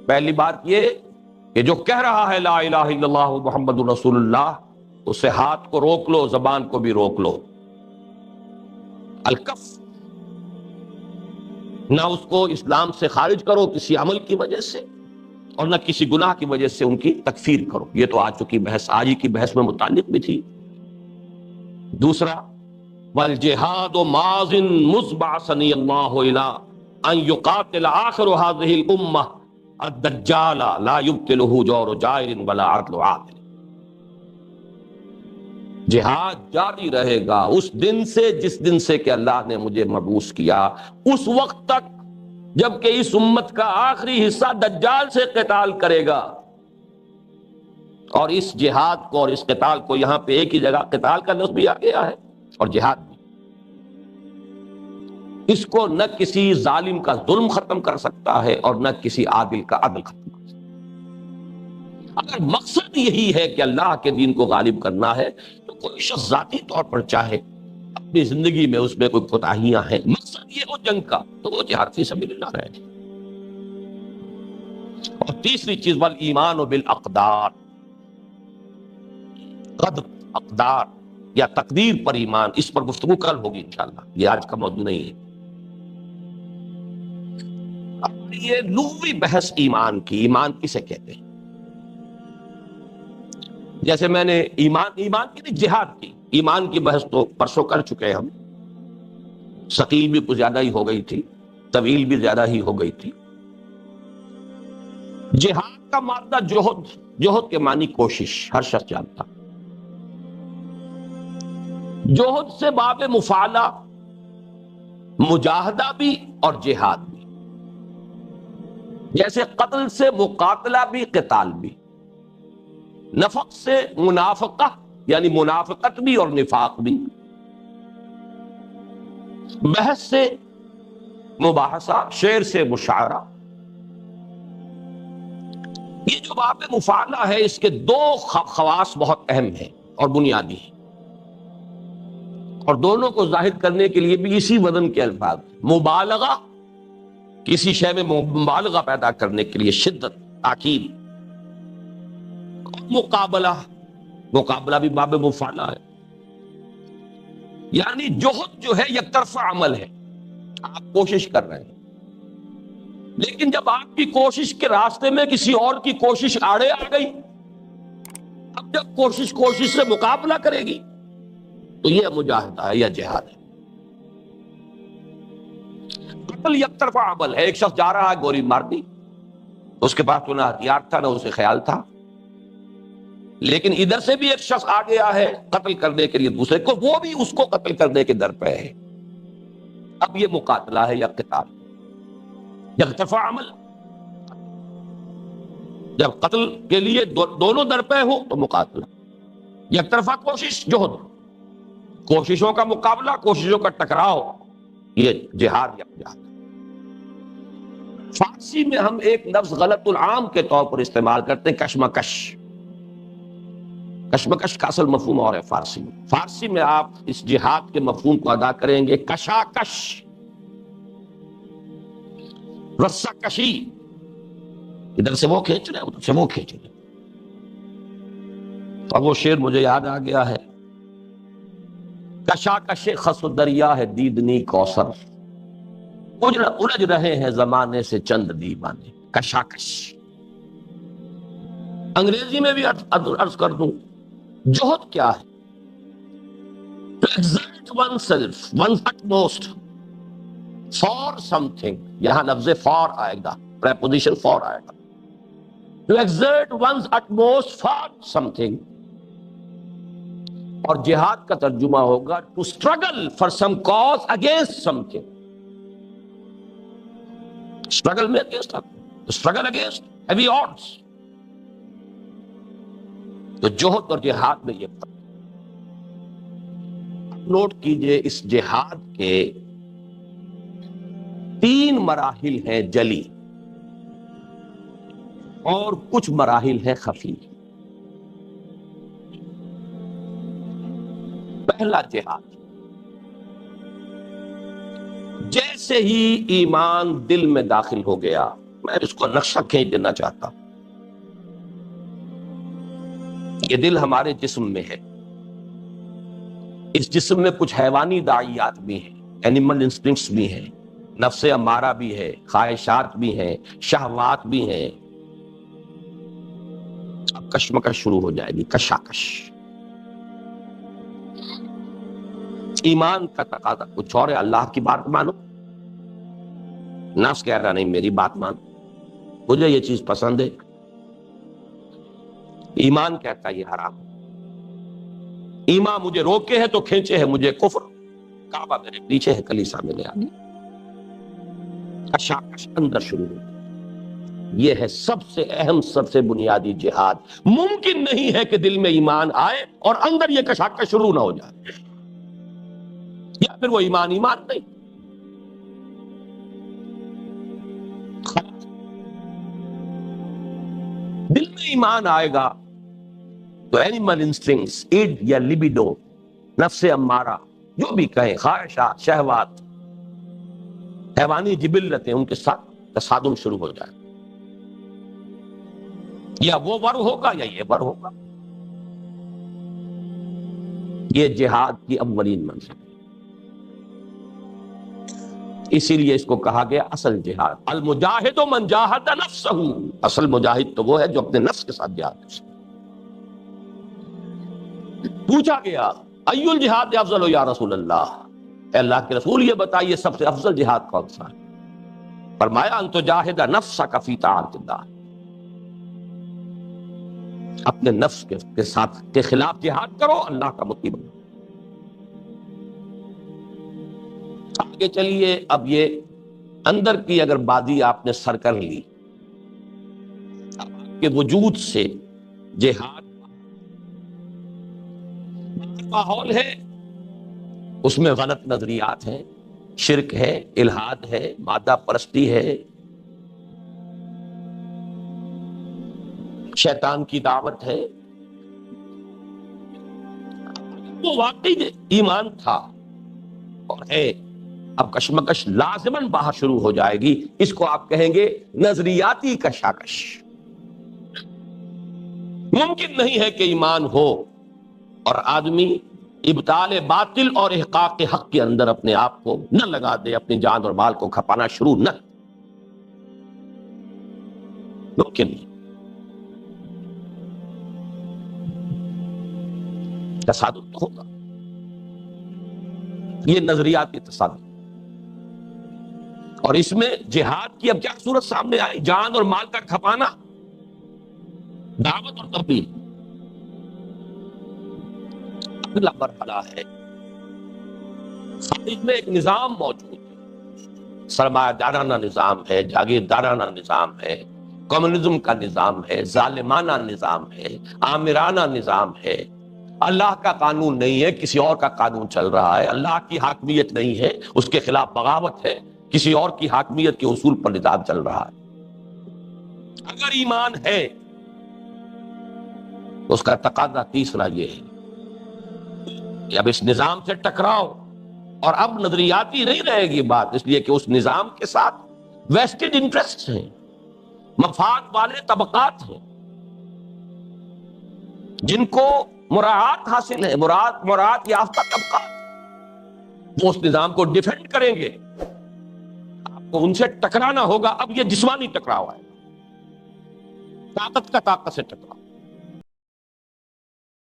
پہلی بات یہ کہ جو کہہ رہا ہے لا الہ الا اللہ محمد رسول اللہ، اس سے ہاتھ کو روک لو، زبان کو بھی روک لو۔ الکف، نہ اس کو اسلام سے خارج کرو کسی عمل کی وجہ سے، اور نہ کسی گناہ کی وجہ سے ان کی تکفیر کرو۔ یہ تو آج چکی بحث، آج ہی کی بحث میں متعلق بھی تھی۔ دوسرا، والجہاد ماض مذ بعثنی اللہ الی ان یقاتل آخر هذه الامہ الدجال لا یبطلہ جور جائر ولا عدل عادل۔ جہاد جاری رہے گا اس دن سے، جس دن سے کہ اللہ نے مجھے مبعوث کیا، اس وقت تک جبکہ اس امت کا آخری حصہ دجال سے قتال کرے گا۔ اور اس جہاد کو اور اس قتال کو یہاں پہ ایک ہی جگہ قتال کا لفظ بھی آ گیا ہے اور جہاد بھی۔ اس کو نہ کسی ظالم کا ظلم ختم کر سکتا ہے اور نہ کسی عادل کا عدل ختم کر سکتا ہے۔ اگر مقصد یہی ہے کہ اللہ کے دین کو غالب کرنا ہے تو کوئی شخص ذاتی طور پر چاہے اپنی زندگی میں اس میں کوئی کوتاہیاں ہیں، مقصد یہ ہو جنگ کا، تو وہ جہاد فی سبیل اللہ رہے۔ اور تیسری چیز، والایمان بالاقدار، قدر، اقدار یا تقدیر پر ایمان، اس پر گفتگو کل ہوگی انشاءاللہ، یہ آج کا موضوع نہیں ہے۔ یہ لغوی بحث ایمان کی، ایمان کسے کہتے ہیں؟ جیسے میں نے ایمان کی نہیں، جہاد کی، ایمان کی بحث تو پرسوں کر چکے ہیں ہم، ثقیل بھی کچھ زیادہ ہی ہو گئی تھی، طویل بھی زیادہ ہی ہو گئی تھی۔ جہاد کا مادہ جوہد، جوہد کے معنی کوشش، ہر شخص جانتا۔ جوہد سے باب مفعلہ، مجاہدہ بھی اور جہاد بھی، جیسے قتل سے مقاتلہ بھی، قتال بھی، نفق سے منافقہ یعنی منافقت بھی اور نفاق بھی، بحث سے مباحثہ، شعر سے مشاعرہ، یہ جو باب مفاعلہ ہے اس کے دو خواص بہت اہم ہیں اور بنیادی ہیں، اور دونوں کو ظاہر کرنے کے لیے بھی اسی وزن کے الفاظ: مبالغہ، کسی شے میں مبالغہ پیدا کرنے کے لیے شدت، تاکید، اور مقابلہ، مقابلہ بھی باب مفاعلہ ہے، یعنی جوہد جو ہے یک طرفہ عمل ہے، آپ کوشش کر رہے ہیں، لیکن جب آپ کی کوشش کے راستے میں کسی اور کی کوشش آڑے آ گئی، اب جب کوشش سے مقابلہ کرے گی تو یہ مجاہدہ ہے یا جہاد ہے۔ قتل یک طرفہ عمل ہے، ایک شخص جا رہا ہے گولی مار دی، اس کے پاس تو نہ ہتھیار تھا نہ اسے خیال تھا، لیکن ادھر سے بھی ایک شخص آ گیا ہے قتل کرنے کے لیے دوسرے کو، وہ بھی اس کو قتل کرنے کے در پہ ہے۔ اب یہ مقاتلہ ہے یا قتال، یک طرفہ عمل۔ جب قتل کے لیے دونوں در پہ ہو تو مقاتلہ، یک طرفہ کوشش، جوہد، کوششوں کا مقابلہ، کوششوں کا ٹکراؤ، یہ جہاد یا جہاد۔ فارسی میں ہم ایک لفظ غلط العام کے طور پر استعمال کرتے ہیں، کشمکش۔ کشمکش کا اصل مفہوم اور ہے فارسی میں۔ فارسی میں آپ اس جہاد کے مفہوم کو ادا کریں گے کشاکش، رسہ کشی، ادھر سے وہ کھینچ رہے ادھر سے وہ کھینچ رہے۔ اور وہ شعر مجھے یاد آ گیا ہے: کشاکش خس دریا ہے دیدنی کوثر، الجھ رہے ہیں زمانے سے چند دیوانے۔ کشاکش انگریزی میں بھی عرض کر دوں، جوہد کیا ہے؟ To exert oneself, one's utmost for something، یہاں لفظ for آئے گا، preposition for آئے گا۔ To exert one's utmost for something، اور جہاد کا ترجمہ ہوگا to struggle for some cause against something۔ struggle میں against، struggle against heavy odds۔ تو جوہد اور جہاد میں یہ فرق۔ نوٹ کیجئے اس جہاد کے 3 مراحل ہیں جلی، اور کچھ مراحل ہیں خفی۔ پہلا جہاد، جیسے ہی ایمان دل میں داخل ہو گیا، میں اس کو نقشہ کھینچ دینا چاہتا ہوں۔ یہ دل ہمارے جسم میں ہے، اس جسم میں کچھ حیوانی داعیات بھی ہیں، اینیمل انسٹنکٹس بھی ہیں، نفس امارہ بھی ہے، خواہشات بھی ہیں، شہوات بھی ہیں۔ اب کشمکش شروع ہو جائے گی، کشاکش۔ ایمان کا تقاضا کچھ اور ہے، اللہ کی بات مانو، نفس کہہ رہا نہیں میری بات مانو، مجھے یہ چیز پسند ہے، ایمان کہتا ہے یہ حرام ہے، ایمان مجھے روکے ہے تو کھینچے ہے مجھے کفر، کعبہ میرے پیچھے ہے کلیسا میرے آگے۔ کشاکش اندر شروع ہو، یہ ہے سب سے اہم، سب سے بنیادی جہاد۔ ممکن نہیں ہے کہ دل میں ایمان آئے اور اندر یہ کشاکش شروع نہ ہو جائے، یا پھر وہ ایمان نہیں۔ دل میں ایمان آئے گا تو اینیمل انسٹنکٹس، ایڈ یا لیبیڈو، نفس امارہ، جو بھی کہیں، خواہشات، شہوات، حیوانی جبلتیں، ان کے ساتھ تصادم شروع ہو جائے، یا وہ ور ہوگا یا یہ ور ہوگا۔ یہ جہاد کی اولین منزل، اسی لیے اس کو کہا گیا اصل جہاد۔ المجاہد من جاہد نفسہ، اصل مجاہد تو وہ ہے جو اپنے نفس کے ساتھ جہاد کرے۔ پوچھا گیا ای الجہاد افضل یا رسول اللہ، اے اللہ کے رسول یہ بتائیے سب سے افضل جہاد کون سا ہے؟ فرمایا ان تجاہد نفسک فی طاعت اللہ، اپنے نفس کے ساتھ کے خلاف جہاد کرو، اللہ کا مطیع بنو۔ آگے چلیے، اب یہ اندر کی اگر بازی آپ نے سر کر لی، اب آپ کے وجود سے جہاد ماحول ہے، اس میں غلط نظریات ہیں، شرک ہے، الحاد ہے، مادہ پرستی ہے، شیطان کی دعوت ہے. وہ واقعی ایمان تھا اور ہے، اب کشمکش لازماً باہر شروع ہو جائے گی. اس کو آپ کہیں گے نظریاتی کشاکش. ممکن نہیں ہے کہ ایمان ہو اور آدمی ابطال باطل اور احقاق حق کے اندر اپنے آپ کو نہ لگا دے، اپنی جان اور مال کو کھپانا شروع نہ. ممکن نہیں. تصادم تو ہوگا، یہ نظریاتی تصادم. اور اس میں جہاد کی اب کیا صورت سامنے آئی؟ جان اور مال کا کھپانا، دعوت اور تبلیغ. اگلا مرحلہ ہے، خارج میں ایک نظام موجود ہے، سرمایہ دارانہ نظام ہے، جاگیردارانہ نظام ہے، کمیونزم کا نظام ہے، ظالمانہ نظام ہے، آمرانہ نظام ہے. اللہ کا قانون نہیں ہے، کسی اور کا قانون چل رہا ہے. اللہ کی حاکمیت نہیں ہے، اس کے خلاف بغاوت ہے، کسی اور کی حاکمیت کے اصول پر نظام چل رہا ہے. اگر ایمان ہے تو اس کا تقاضا تیسرا یہ ہے کہ اب اس نظام سے ٹکراؤ. اور اب نظریاتی نہیں رہے گی بات، اس لیے کہ اس نظام کے ساتھ ویسٹڈ انٹرسٹ ہیں، مفاد والے طبقات ہیں جن کو مراعات حاصل ہے، مراعات یافتہ طبقات. وہ اس نظام کو ڈیفینڈ کریں گے، آپ کو ان سے ٹکرانا ہوگا. اب یہ جسمانی ٹکراؤ ہے، طاقت کا طاقت سے ٹکراؤ.